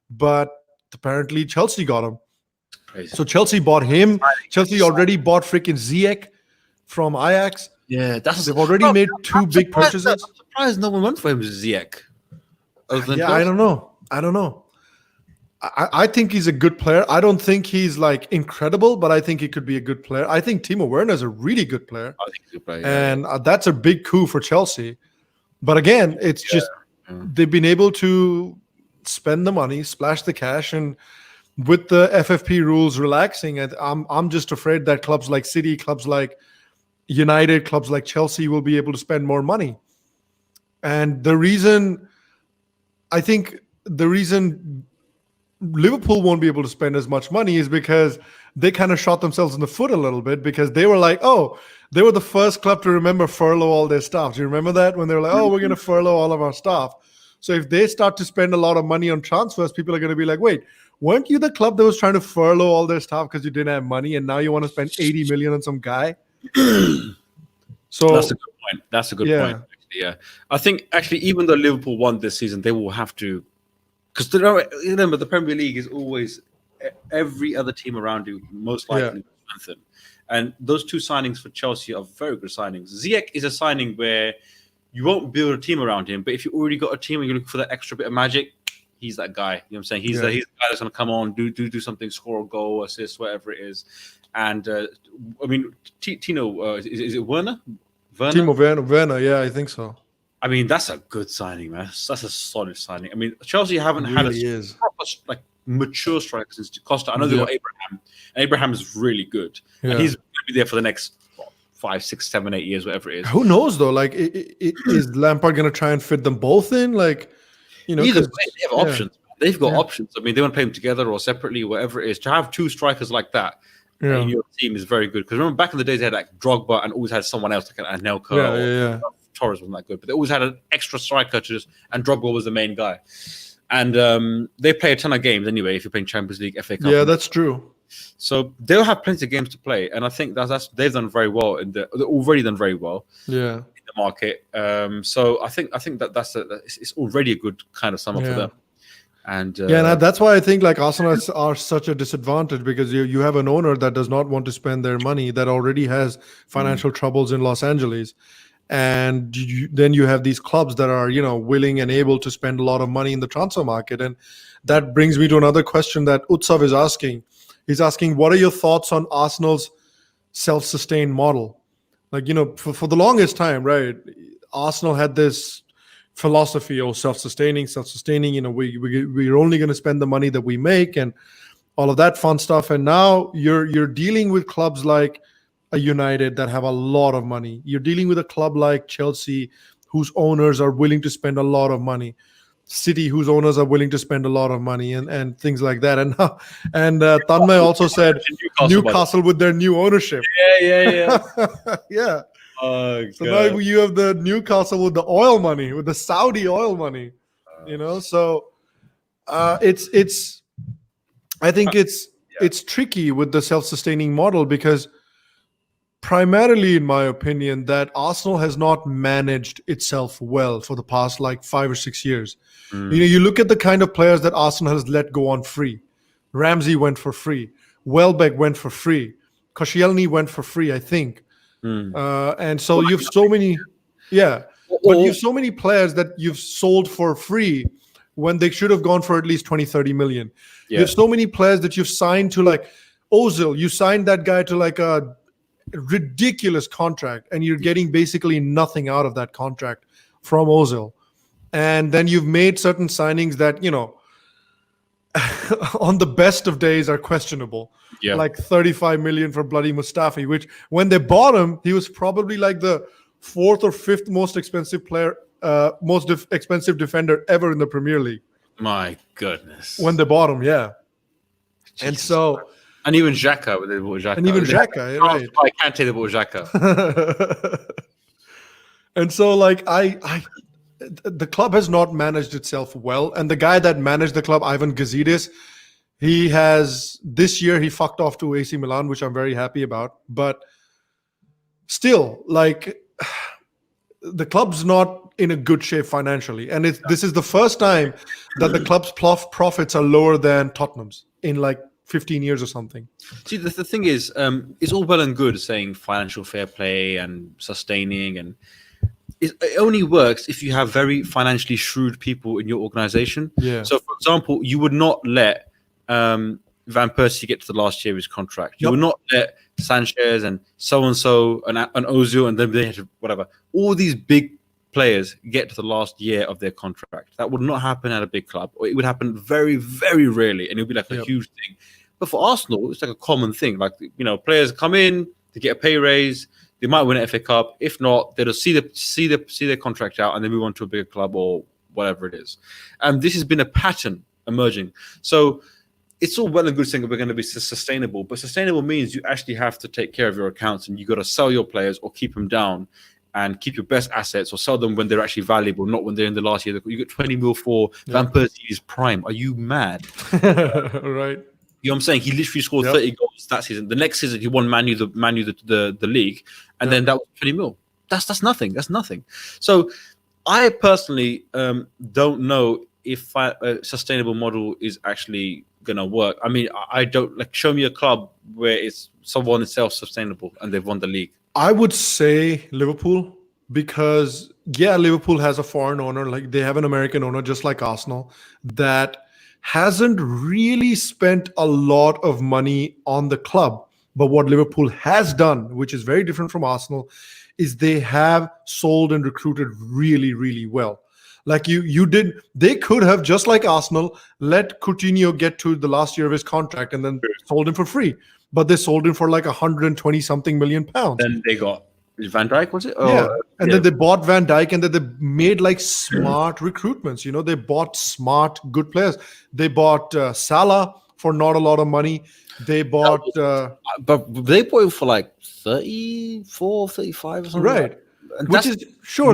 but apparently Chelsea got him. Crazy. So Chelsea bought him. Chelsea already bought freaking Ziyech from Ajax. Yeah, they've already made two big purchases. I'm surprised no one went for him, Ziyech. I don't know. I think he's a good player. I don't think he's like incredible, but I think he could be a good player. I think Timo Werner is a really good player. I think he's a good player, and that's a big coup for Chelsea. But again, it's just they've been able to spend the money, splash the cash, and with the FFP rules relaxing, I'm just afraid that clubs like City, clubs like United, clubs like Chelsea will be able to spend more money. And the reason Liverpool won't be able to spend as much money is because they kind of shot themselves in the foot a little bit, because they were like, they were the first club to remember furlough all their staff. Do you remember that? When they were like, we're going to furlough all of our staff. So if they start to spend a lot of money on transfers, people are going to be like, wait, weren't you the club that was trying to furlough all their staff because you didn't have money, and now you want to spend 80 million on some guy? So that's a good point. That's a good point. Actually, yeah. I think actually, even though Liverpool won this season, they will have to, because remember the Premier League is always every other team around you most likely will strengthen. And those 2 signings for Chelsea are very good signings. Ziyech is a signing where you won't build a team around him, but if you already got a team and you're looking for that extra bit of magic, he's that guy. You know what I'm saying? He's the guy that's going to come on, do something, score a goal, assist, whatever it is. And I mean, Tino, is it Werner? Timo Werner, yeah, I think so. I mean, that's a good signing, man. That's a solid signing. I mean, Chelsea haven't had a proper, like, mature striker since Costa. I know they got Abraham. And Abraham is really good. And he's going to be there for the next 5, 6, 7, 8 years, whatever it is. Who knows, though? Like, is Lampard going to try and fit them both in? Like, you know, either way, they have options. They've got options. I mean, they want to play them together or separately, whatever it is. To have 2 strikers like that in your team is very good. Because remember, back in the days, they had like Drogba and always had someone else, like an Anelka or Torres wasn't that good. But they always had an extra striker and Drogba was the main guy. And they play a ton of games anyway if you're playing Champions League, FA Cup. Yeah, that's true. So they'll have plenty of games to play. And I think they've done very well. They've already done very well in the market. So I think it's already a good kind of summer for them. And that's why I think like Arsenal are such a disadvantage, because you have an owner that does not want to spend their money, that already has financial troubles in Los Angeles, and then you have these clubs that are, you know, willing and able to spend a lot of money in the transfer market. And that brings me to another question that Utsav is asking. He's asking, what are your thoughts on Arsenal's self-sustained model? Like, you know, for the longest time, right, Arsenal had this philosophy of self-sustaining, you know, we're only going to spend the money that we make and all of that fun stuff. And now you're dealing with clubs like a United that have a lot of money. You're dealing with a club like Chelsea, whose owners are willing to spend a lot of money. City, whose owners are willing to spend a lot of money, and things like that. And Tanmay also said Newcastle with their new ownership. Yeah. Yeah. Oh, so now you have the Newcastle with the oil money, with the Saudi oil money. You know, so it's I think it's tricky with the self-sustaining model, because primarily, in my opinion, that Arsenal has not managed itself well for the past like 5 or 6 years. You know, you look at the kind of players that Arsenal has let go on free. Ramsey went for free. Welbeck went for free. Koscielny went for free, I think. And so you have so many, but you have so many players that you've sold for free when they should have gone for at least 20, 30 million. You have so many players that you've signed to, like Ozil. You signed that guy to like a ridiculous contract, and you're getting basically nothing out of that contract from Ozil. And then you've made certain signings that, you know, on the best of days are questionable. Like 35 million for bloody Mustafi, which when they bought him, he was probably like the 4th or 5th most expensive player, expensive defender ever in the Premier League. My goodness. When they bought him, Jesus. And so... And even Xhaka, they bought Xhaka. And even Xhaka, right. I can't say they bought Xhaka. And so, like, the club has not managed itself well. And the guy that managed the club, Ivan Gazidis, this year he fucked off to AC Milan, which I'm very happy about. But still, like, the club's not in a good shape financially. And this is the first time that the club's profits are lower than Tottenham's in like 15 years or something. See, the thing is, it's all well and good saying financial fair play and sustaining, and it only works if you have very financially shrewd people in your organization. So, for example, you would not let Van Persie get to the last year of his contract. You would not let Sanchez and so-and-so and Ozil and then they had whatever. All these big players get to the last year of their contract. That would not happen at a big club, or it would happen very, very rarely, and it would be like a huge thing. But for Arsenal, it's like a common thing. Like, you know, players come in, they get a pay raise, they might win an FA Cup. If not, they'll see their contract out and then move on to a bigger club or whatever it is. And this has been a pattern emerging. So it's all well and good saying that we're going to be sustainable, but sustainable means you actually have to take care of your accounts, and you got to sell your players or keep them down and keep your best assets, or sell them when they're actually valuable, not when they're in the last year. You get 20 mil for Van Persie's prime. Are you mad? Right. You know what I'm saying? He literally scored 30 goals that season. The next season, he won Man U the league, and then that was 20 mil. That's nothing. That's nothing. So I personally don't know if a sustainable model is actually gonna work. I mean, I don't like. Show me a club where it's someone is self-sustainable and they've won the league. I would say Liverpool because Liverpool has a foreign owner, like they have an American owner, just like Arsenal, that hasn't really spent a lot of money on the club. But what Liverpool has done, which is very different from Arsenal, is they have sold and recruited really, really well. Like they could have, just like Arsenal, let Coutinho get to the last year of his contract and then sold him for free. But they sold him for like 120 something million pounds. Then they got Van Dijk, was it? Then they bought Van Dijk, and then they made like smart recruitments. They bought smart, good players. They bought Salah for not a lot of money. They bought, but they bought him for like 34, 35 or something. Right. Which is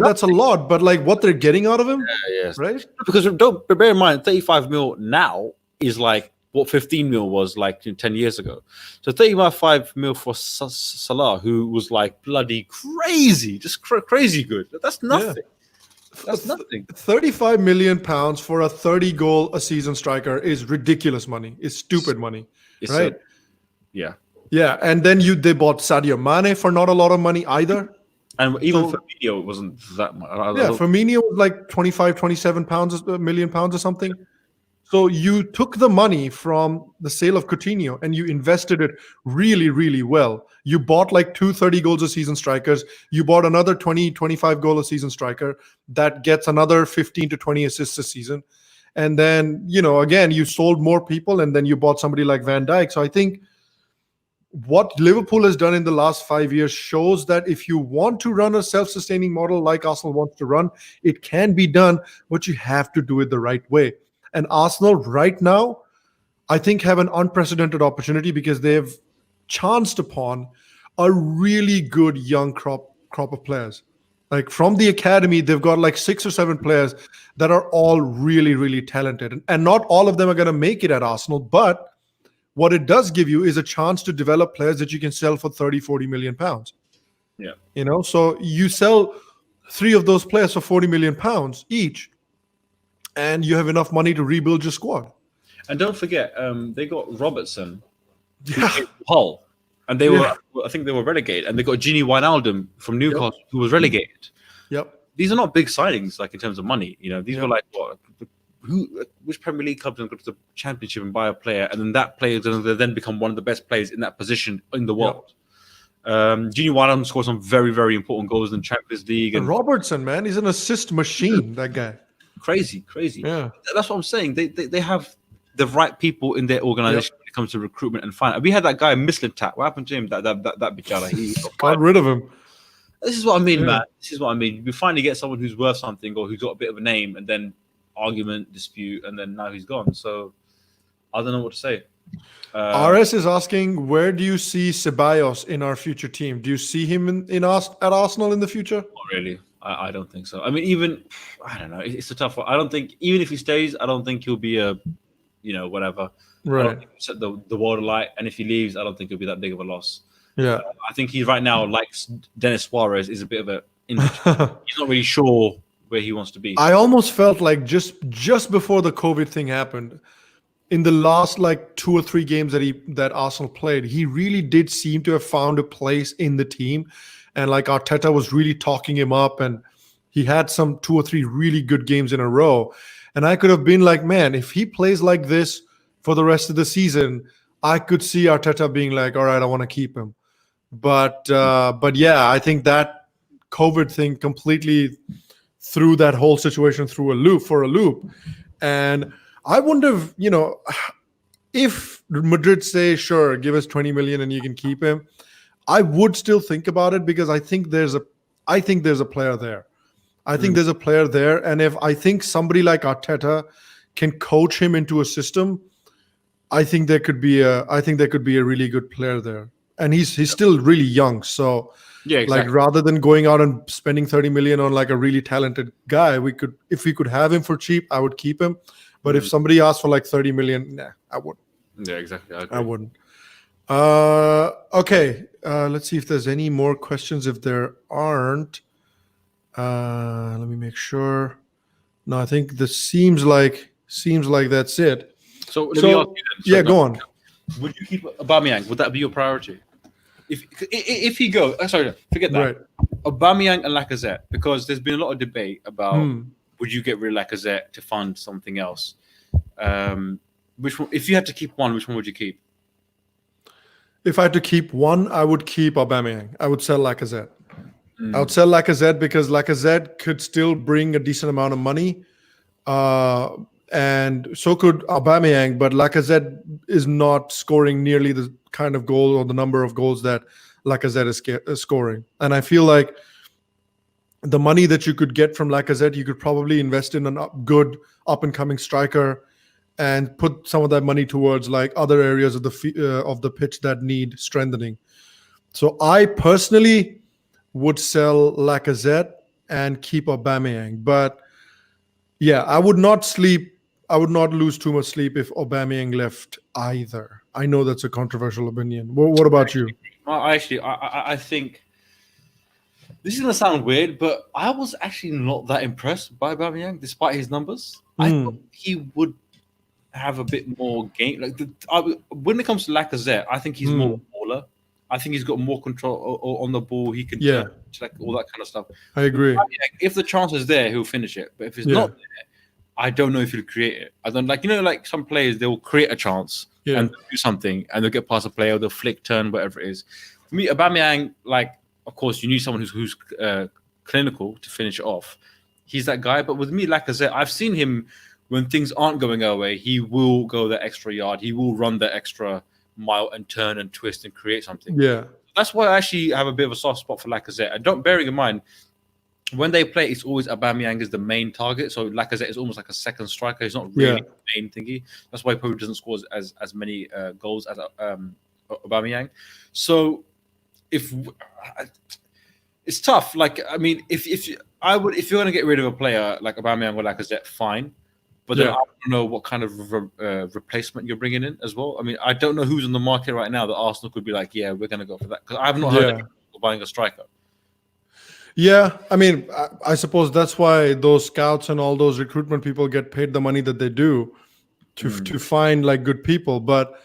that's a lot, but like what they're getting out of him, right? Because don't bear in mind, 35 mil now is like what 15 mil was like 10 years ago. So 35 mil for Salah, who was like bloody crazy, just crazy good. That's nothing. Yeah. That's nothing. 35 million pounds for a 30 goal a season striker is ridiculous money. It's stupid money, right? Yeah. And then they bought Sadio Mane for not a lot of money either. And even Firmino wasn't that much. Firmino was like 25, 27 million pounds or something. So you took the money from the sale of Coutinho and you invested it really, really well. You bought like 30 goals a season strikers. You bought another 20, 25 goal a season striker that gets another 15 to 20 assists a season. And then, again, you sold more people and then you bought somebody like Van Dijk. So I think what Liverpool has done in the last 5 years shows that if you want to run a self-sustaining model like Arsenal wants to run, it can be done, but you have to do it the right way. And Arsenal right now, I think, have an unprecedented opportunity because they've chanced upon a really good young crop of players. Like from the academy, they've got like 6 or 7 players that are all really, really talented. And not all of them are going to make it at Arsenal, but what it does give you is a chance to develop players that you can sell for 30, 40 million pounds. Yeah. So you sell 3 of those players for 40 million pounds each, and you have enough money to rebuild your squad. And don't forget, they got Robertson, Hull, and they were, I think they were relegated, and they got Gini Wijnaldum from Newcastle, who was relegated. Yep. These are not big signings, like in terms of money. These were like what? Which Premier League clubs going to go to the Championship and buy a player, and then that player is going to then become one of the best players in that position in the world? Gini Wijnaldum scored some very, very important goals in the Champions League. And Robertson, man, he's an assist machine. That guy. Crazy. Yeah, that's what I'm saying. They have the right people in their organization when it comes to recruitment and finance. We had that guy Mislintat. What happened to him? That bichara. He got rid of him. This is what I mean, man. This is what I mean. We finally get someone who's worth something or who's got a bit of a name, and then argument, dispute, and then now he's gone. So I don't know what to say. RS is asking, where do you see Ceballos in our future team? Do you see him at Arsenal in the future? Not really. I don't think so. I mean, I don't know. It's a tough one. I don't think, even if he stays, I don't think he'll be a, whatever. Right. I don't think he'll set the world alight. And if he leaves, I don't think it'll be that big of a loss. Yeah. I think he right now, like Dennis Suarez, is a bit of a. He's not really sure where he wants to be. I almost felt like just before the COVID thing happened, in the last like 2 or 3 games that Arsenal played, he really did seem to have found a place in the team. And like Arteta was really talking him up, and he had some 2 or 3 really good games in a row. And I could have been like, man, if he plays like this for the rest of the season, I could see Arteta being like, all right, I want to keep him. But yeah, I think that COVID thing completely threw that whole situation for a loop. And I wonder if Madrid say, sure, give us 20 million and you can keep him, I would still think about it because I think there's a player there. I think there's a player there, and if I think somebody like Arteta can coach him into a system, I think there could be a really good player there. And he's still really young, so yeah, exactly. Like rather than going out and spending 30 million on like a really talented guy, if we could have him for cheap, I would keep him. But if somebody asked for like 30 million, nah, I wouldn't. Yeah, exactly. I wouldn't. Okay. Let's see if there's any more questions. If there aren't, let me make sure. No, I think this seems like that's it. So let me ask you then. Yeah, go on. Would you keep Aubameyang? Would that be your priority? If he goes, sorry, forget that. Right. Aubameyang and Lacazette, because there's been a lot of debate about would you get rid of Lacazette to fund something else? Which one, if you had to keep one, which one would you keep? If I had to keep one, I would keep Aubameyang. I would sell Lacazette. I would sell Lacazette because Lacazette could still bring a decent amount of money, and so could Aubameyang. But Lacazette is not scoring nearly the kind of goal or the number of goals that Lacazette is scoring. And I feel like the money that you could get from Lacazette, you could probably invest in a good up-and-coming striker and put some of that money towards like other areas of the pitch that need strengthening. So I personally would sell Lacazette and keep Aubameyang. But yeah, I would not lose too much sleep if Aubameyang left either. I know that's a controversial opinion. What about you? I think this is going to sound weird, but I was actually not that impressed by Aubameyang, despite his numbers. I thought he would have a bit more game. When it comes to Lacazette, I think he's more baller. I think he's got more control on the ball. He can like all that kind of stuff. I agree. If the chance is there, he'll finish it. But if it's not there, I don't know if he'll create it. I don't like some players, they'll create a chance and do something and they'll get past a player, they'll flick, turn, whatever it is. For me, Aubameyang, of course, you need someone who's clinical to finish it off. He's that guy. But with me, Lacazette, I've seen him when things aren't going our way, he will go the extra yard. He will run the extra mile and turn and twist and create something. Yeah. That's why I actually have a bit of a soft spot for Lacazette. And bearing in mind, when they play, it's always Aubameyang is the main target. So Lacazette is almost like a second striker. He's not really the main thingy. That's why he probably doesn't score as many goals as Aubameyang. So it's tough. If you're going to get rid of a player like Aubameyang or Lacazette, fine. But then I don't know what kind of replacement you're bringing in as well. I mean, I don't know who's on the market right now that Arsenal could be like, yeah, we're going to go for that. Because I have not heard of buying a striker. Yeah, I mean, I suppose that's why those scouts and all those recruitment people get paid the money that they do to find like good people. But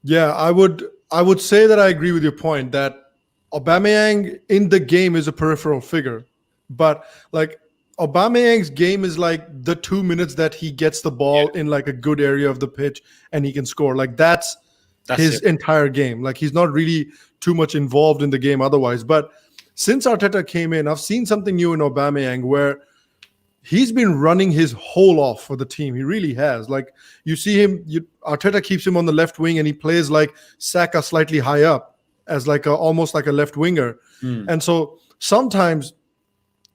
yeah, I would say that I agree with your point that Aubameyang in the game is a peripheral figure, but like Aubameyang's game is like the 2 minutes that he gets the ball in like a good area of the pitch and he can score. Like that's his entire game. Like he's not really too much involved in the game otherwise. But since Arteta came in, I've seen something new in Aubameyang where he's been running his whole off for the team. He really has. Like you see him, Arteta keeps him on the left wing and he plays like Saka slightly high up as like almost like a left winger. And so sometimes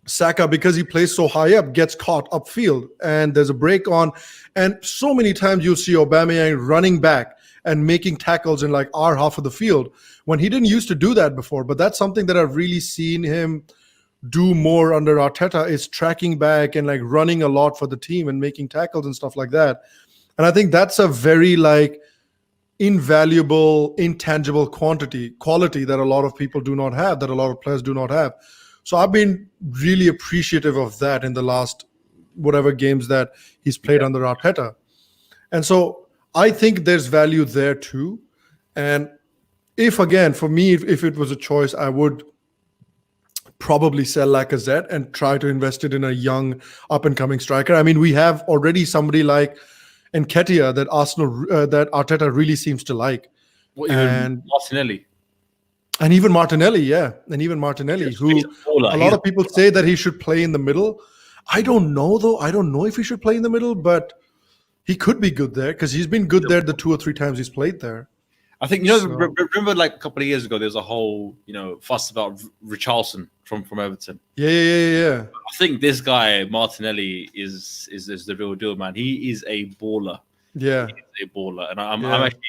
Saka, because he plays so high up, gets caught upfield and there's a break on. And so many times you'll see Aubameyang running back and making tackles in like our half of the field when he didn't used to do that before. But that's something that I've really seen him do more under Arteta, is tracking back and like running a lot for the team and making tackles and stuff like that. And I think that's a very like invaluable, intangible quality that a lot of people do not have, that a lot of players do not have. So I've been really appreciative of that in the last whatever games that he's played under Arteta. And so I think there's value there too. And if it was a choice, I would probably sell Lacazette and try to invest it in a young up-and-coming striker. I mean, we have already somebody like Nketiah that that Arteta really seems to like. Even Martinelli. And even Martinelli, who a lot of people say that he should play in the middle. I don't know, though. I don't know if he should play in the middle, but he could be good there because he's been good there the 2 or 3 times he's played there. I think, remember like a couple of years ago, there was a whole, fuss about Richarlison from Everton. Yeah. I think this guy, Martinelli, is the real deal, man. He is a baller. Yeah. He is a baller. And I'm actually,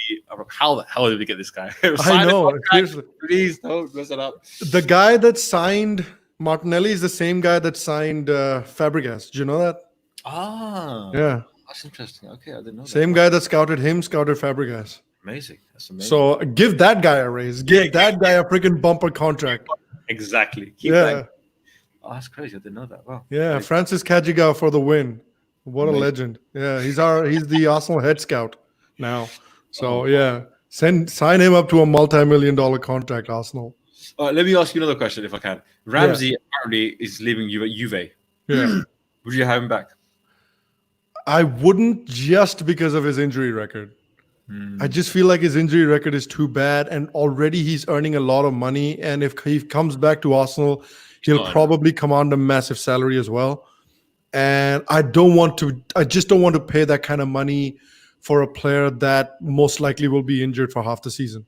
how the hell did we get this guy? I know. Please don't mess it up. The guy that signed Martinelli is the same guy that signed Fabregas. Do you know that? Ah. Yeah. That's interesting. Okay, I didn't know that. Same guy that scouted Fabregas. Amazing. That's amazing. So give that guy a raise. Give that guy a freaking bumper contract. Exactly. Oh, that's crazy. I didn't know that. Wow. Yeah, Francis Kajiga for the win. What a Amazing. legend. Yeah, he's the Arsenal head scout now. So yeah, sign him up to a multi-million-dollar contract, Arsenal. Let me ask you another question, if I can. Ramsey apparently is leaving you at Juve. Yeah. Would you have him back? I wouldn't, just because of his injury record. I just feel like his injury record is too bad, and already he's earning a lot of money. And if he comes back to Arsenal, he'll probably command a massive salary as well. And I just don't want to pay that kind of money for a player that most likely will be injured for half the season.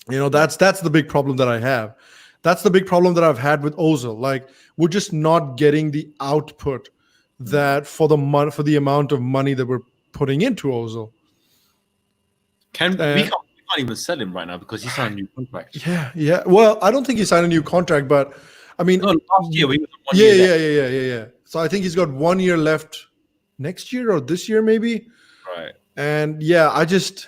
That's the big problem that I have. That's the big problem that I've had with Ozil. Like, we're just not getting the output that for the amount of money that we're putting into Ozil. We can't even sell him right now because he signed a new contract. Yeah. Well, I don't think he signed a new contract, but I mean, last year we was on 1 year. Yeah. So I think he's got 1 year left next year or this year, maybe. Right. And yeah, I just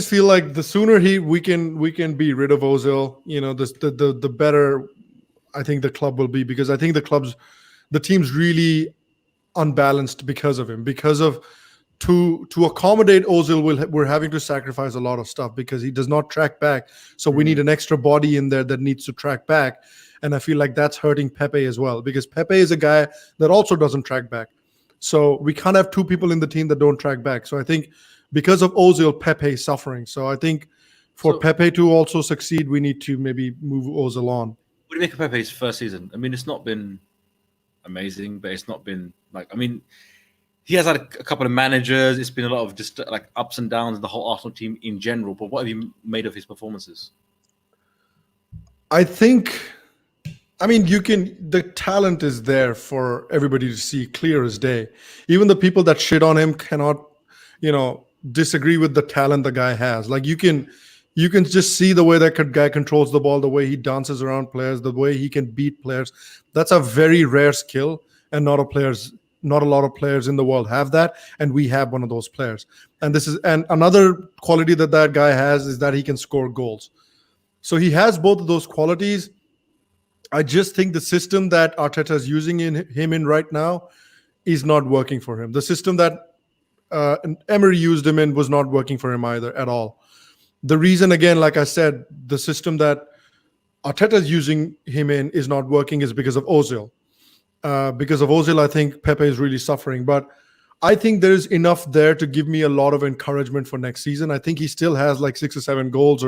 feel like the sooner we can be rid of Ozil, the better I think the club will be, because I think the team's really unbalanced because of him. Because of to accommodate Ozil, we're having to sacrifice a lot of stuff because he does not track back. So we need an extra body in there that needs to track back. And I feel like that's hurting Pepe as well, because Pepe is a guy that also doesn't track back. So we can't have two people in the team that don't track back. So I think because of Ozil, Pepe is suffering. So I think for Pepe to also succeed, we need to maybe move Ozil on. What do you make of Pepe's first season? I mean, it's not been amazing, but it's not been he has had a couple of managers. It's been a lot of just like ups and downs in the whole Arsenal team in general. But what have you made of his performances? I think, the talent is there for everybody to see, clear as day. Even the people that shit on him cannot, disagree with the talent the guy has. Like, you can just see the way that guy controls the ball, the way he dances around players, the way he can beat players. That's a very rare skill, and not a lot of players in the world have that, and we have one of those players. And another quality that guy has is that he can score goals. So he has both of those qualities. I just think the system that Arteta is using him in right now is not working for him. The system that Emery used him in was not working for him either at all. The reason, again, like I said, the system that Arteta is using him in is not working is because of Ozil. Because of Ozil, I think Pepe is really suffering. But I think there's enough there to give me a lot of encouragement for next season. I think he still has like 6 or 7 goals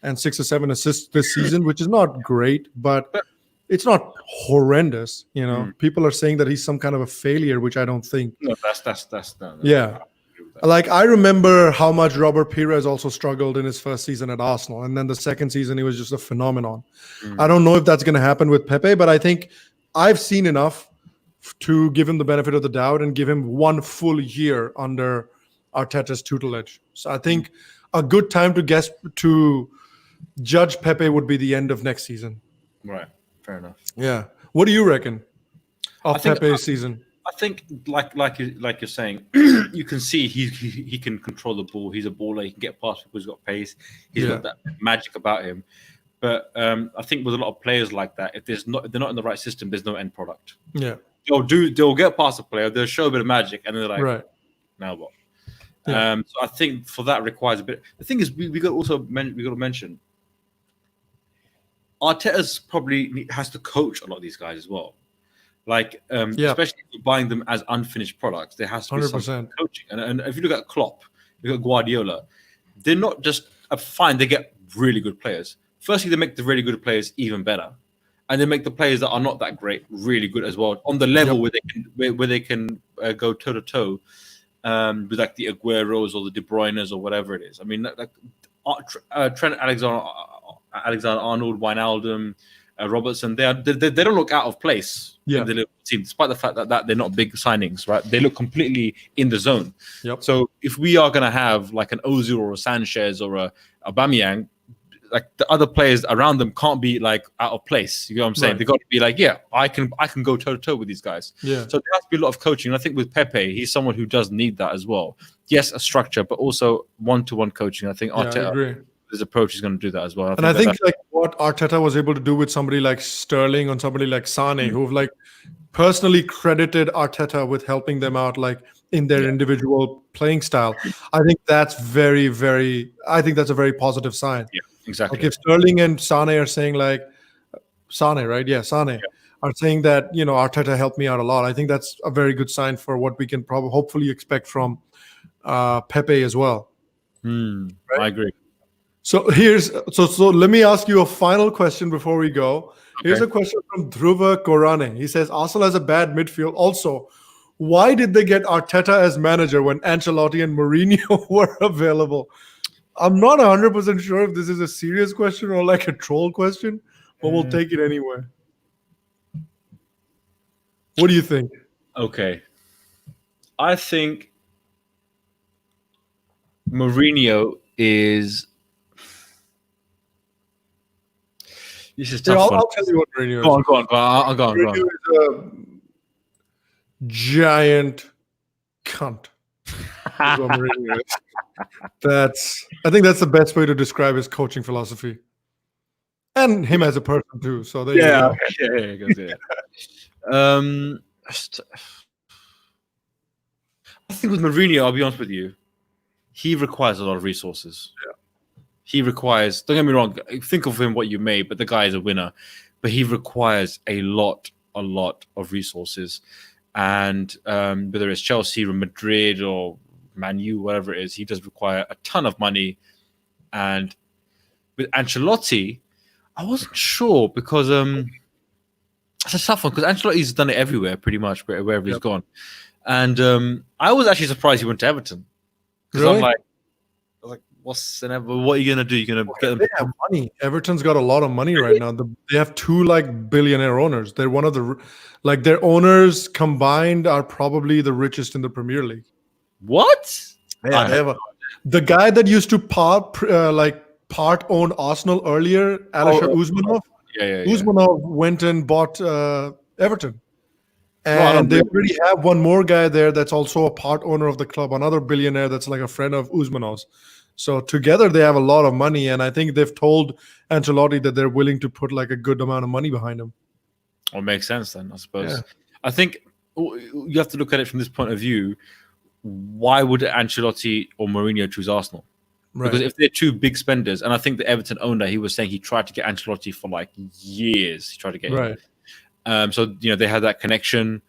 and 6 or 7 assists this season, which is not great, but it's not horrendous. People are saying that he's some kind of a failure, which I don't think. No, that's no. Yeah. Like, I remember how much Robert Pires also struggled in his first season at Arsenal. And then the second season, he was just a phenomenon. I don't know if that's going to happen with Pepe, but I think I've seen enough to give him the benefit of the doubt and give him 1 full year under Arteta's tutelage. So I think a good time to judge Pepe would be the end of next season. Right. Fair enough. Yeah. What do you reckon of Pepe's season? I think, like you're saying, you can see he can control the ball. He's a baller. He can get past people. He's got pace. He's got that magic about him. But I think with a lot of players like that, if they're not in the right system, there's no end product. Yeah, they'll get past a player, they'll show a bit of magic, and they're like, right, now what? Yeah. So I think for that requires a bit. The thing is, we got to mention, Arteta's probably has to coach a lot of these guys as well. Like, especially if you're buying them as unfinished products, there has to be 100%. Some coaching. And if you look at Klopp, you look at Guardiola, they're not just fine. They get really good players. Firstly, they make the really good players even better, and they make the players that are not that great really good as well, on the level where they can go toe to toe with like the Agueros or the De Bruynes or whatever it is. I mean, like Trent Alexander-Arnold, Wijnaldum, Robertson, they don't look out of place in the Liverpool team, despite the fact that they're not big signings, right? They look completely in the zone. Yep. So if we are going to have like an Ozil or a Sanchez or a Aubameyang, like the other players around them can't be like out of place. You know what I'm saying? Right. They got to be like, I can go toe to toe with these guys. Yeah. So there has to be a lot of coaching. And I think with Pepe, he's someone who does need that as well. Yes, a structure, but also one-to-one coaching. I think Arteta, his approach is going to do that as well. I think like what Arteta was able to do with somebody like Sterling or somebody like Sane, who've like personally credited Arteta with helping them out, like in their individual playing style. I think that's I think that's a very positive sign. Yeah, exactly. Like if Sterling and Sane are saying like Sane, right? Yeah, Sane are saying that, Arteta helped me out a lot. I think that's a very good sign for what we can probably hopefully expect from Pepe as well. Right? I agree. So let me ask you a final question before we go. Okay. Here's a question from Dhruva Korane. He says, Arsenal has a bad midfield. Also, why did they get Arteta as manager when Ancelotti and Mourinho were available? I'm not 100% sure if this is a serious question or like a troll question, but we'll take it anyway. What do you think? Okay. I think Mourinho is... This is tough. I'll tell you what Mourinho is. Go on. Mourinho is a giant cunt. That's what Mourinho is. I think that's the best way to describe his coaching philosophy. And him as a person too. So there you go. I think with Mourinho, I'll be honest with you, he requires a lot of resources. Yeah. He requires, don't get me wrong, think of him what you may, but the guy is a winner. But he requires a lot of resources. And whether it's Chelsea or Madrid or Man U, whatever it is, he does require a ton of money. And with Ancelotti, I wasn't sure because it's a tough one because Ancelotti's done it everywhere pretty much, wherever he's gone. And I was actually surprised he went to Everton. Because I'm like, what are you gonna do? You're gonna get them? They have money. Everton's got a lot of money right now. They have two like billionaire owners. They're one of the their owners combined are probably the richest in the Premier League. What? Yeah, the guy that used to part own Arsenal earlier, Alisher Usmanov. Usmanov went and bought Everton. And they already have one more guy there that's also a part owner of the club, another billionaire that's like a friend of Usmanov's. So together they have a lot of money, and I think they've told Ancelotti that they're willing to put like a good amount of money behind him. Well, it makes sense then, I suppose. Yeah. I think you have to look at it from this point of view. Why would Ancelotti or Mourinho choose Arsenal? Right. Because if they're two big spenders, and I think the Everton owner, he was saying he tried to get Ancelotti for like years. He tried to get him. So, they had that connection.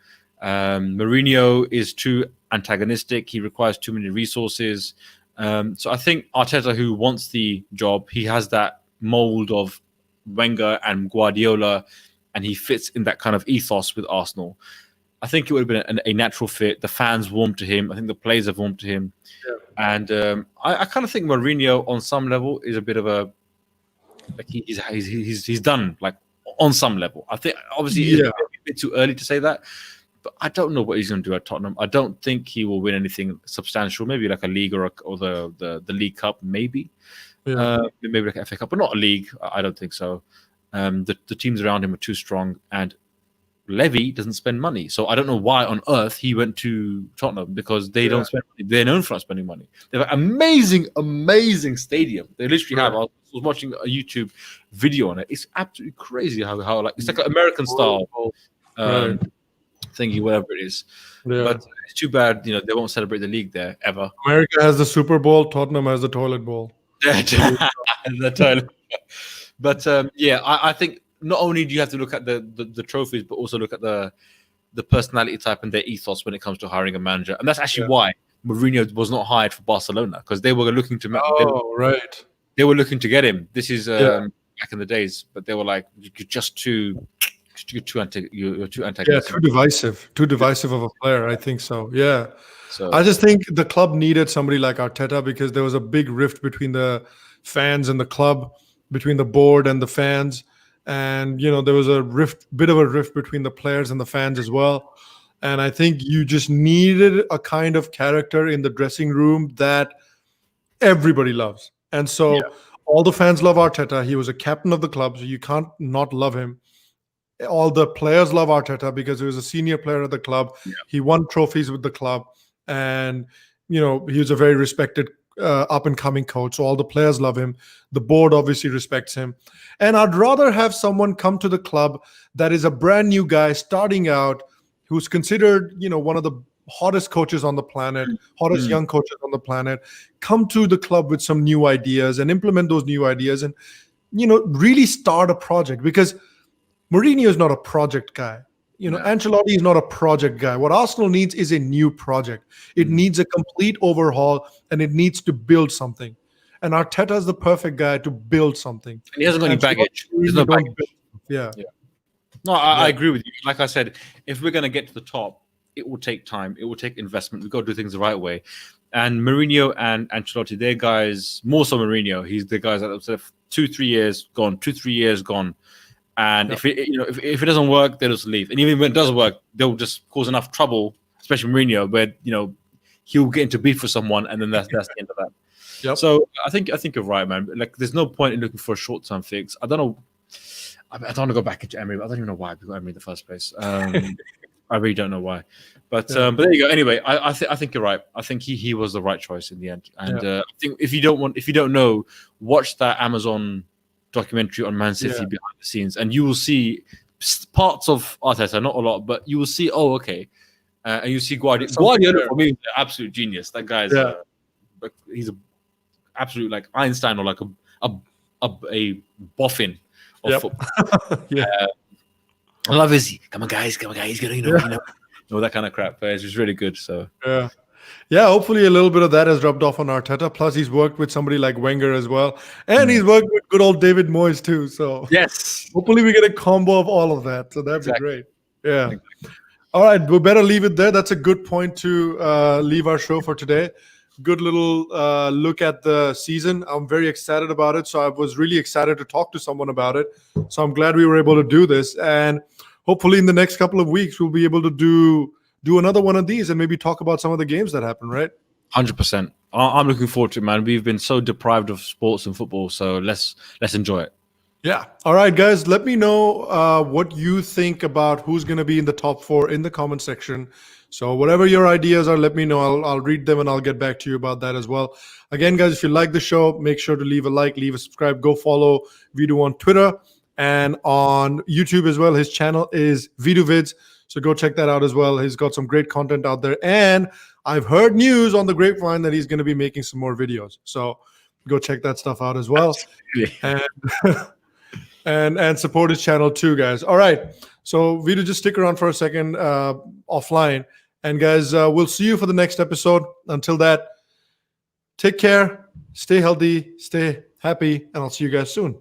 Mourinho is too antagonistic. He requires too many resources. So I think Arteta, who wants the job, he has that mold of Wenger and Guardiola, and he fits in that kind of ethos with Arsenal. I think it would have been a natural fit. The fans warmed to him. I think the players have warmed to him. Yeah. And I kind of think Mourinho, on some level, is a bit of a he's done like on some level. I think obviously it's a bit too early to say that. But I don't know what he's going to do at Tottenham. I don't think he will win anything substantial. Maybe like a league or the League Cup, maybe. Yeah. Maybe like an FA Cup, but not a league. I don't think so. The teams around him are too strong, and Levy doesn't spend money. So I don't know why on earth he went to Tottenham, because they don't spend money. They're known for not spending money. They have an amazing stadium. They literally have. I was watching a YouTube video on it. It's absolutely crazy how like it's like an American style. Thingy, whatever it is. Yeah. But it's too bad, they won't celebrate the league there ever. America has the Super Bowl, Tottenham has the toilet bowl. The toilet. But I think not only do you have to look at the trophies, but also look at the personality type and their ethos when it comes to hiring a manager. And that's actually why Mourinho was not hired for Barcelona, because they were looking to they were looking to get him. This is back in the days, but they were like, you're too antagonistic. Yeah, too divisive of a player. I think so. Yeah. So I just think the club needed somebody like Arteta, because there was a big rift between the fans and the club, between the board and the fans, and there was a bit of a rift between the players and the fans as well. And I think you just needed a kind of character in the dressing room that everybody loves. And so all the fans love Arteta. He was a captain of the club, so you can't not love him. All the players love Arteta because he was a senior player of the club. Yeah. He won trophies with the club, and he was a very respected up-and-coming coach. So all the players love him. The board obviously respects him. And I'd rather have someone come to the club that is a brand new guy starting out, who's considered, one of the hottest coaches on the planet, hottest young coaches on the planet, come to the club with some new ideas and implement those new ideas and, really start a project, because Mourinho is not a project guy. Ancelotti is not a project guy. What Arsenal needs is a new project. It needs a complete overhaul, and it needs to build something. And Arteta is the perfect guy to build something. And he hasn't got any baggage. There's no baggage. Yeah. No, I agree with you. Like I said, if we're going to get to the top, it will take time. It will take investment. We've got to do things the right way. And Mourinho and Ancelotti, they're guys, more so Mourinho, he's the guys that have said 2-3 years gone, 2-3 years gone. And if it doesn't work, they'll just leave. And even when it does work, they'll just cause enough trouble, especially Mourinho, where he'll get into beef with someone, and then that's the end of that. Yep. So I think you're right, man. Like, there's no point in looking for a short-term fix. I don't know. I don't want to go back into Emery. I don't even know why we got Emery in the first place. I really don't know why. But there you go. Anyway, I think you're right. I think he was the right choice in the end. And I think if you don't know, watch that Amazon documentary on Man City behind the scenes, and you will see parts of Arteta, not a lot, but you will see, and you see Guardiola. Guardiola for me is an absolute genius. That guy's he's a absolute like Einstein, or like a boffin of football. I love his come on guys, that kind of crap. It's just really good. So hopefully a little bit of that has rubbed off on Arteta. Plus, he's worked with somebody like Wenger as well, and he's worked with good old David Moyes too. So yes, hopefully we get a combo of all of that. So that'd be great. Yeah. All right, we better leave it there. That's a good point to leave our show for today. Good little look at the season. I'm very excited about it. So I was really excited to talk to someone about it. So I'm glad we were able to do this. And hopefully in the next couple of weeks, we'll be able to do another one of these and maybe talk about some of the games that happen, right? 100%. I'm looking forward to it, man. We've been so deprived of sports and football. So let's enjoy it. Yeah. All right, guys. Let me know what you think about who's going to be in the top 4 in the comment section. So whatever your ideas are, let me know. I'll read them and I'll get back to you about that as well. Again, guys, if you like the show, make sure to leave a like, leave a subscribe. Go follow Veedu on Twitter and on YouTube as well. His channel is Veedu Vids. So go check that out as well. He's got some great content out there. And I've heard news on the grapevine that he's going to be making some more videos. So go check that stuff out as well. And support his channel too, guys. All right. So Veedu, just stick around for a second offline. And guys, we'll see you for the next episode. Until that, take care, stay healthy, stay happy, and I'll see you guys soon.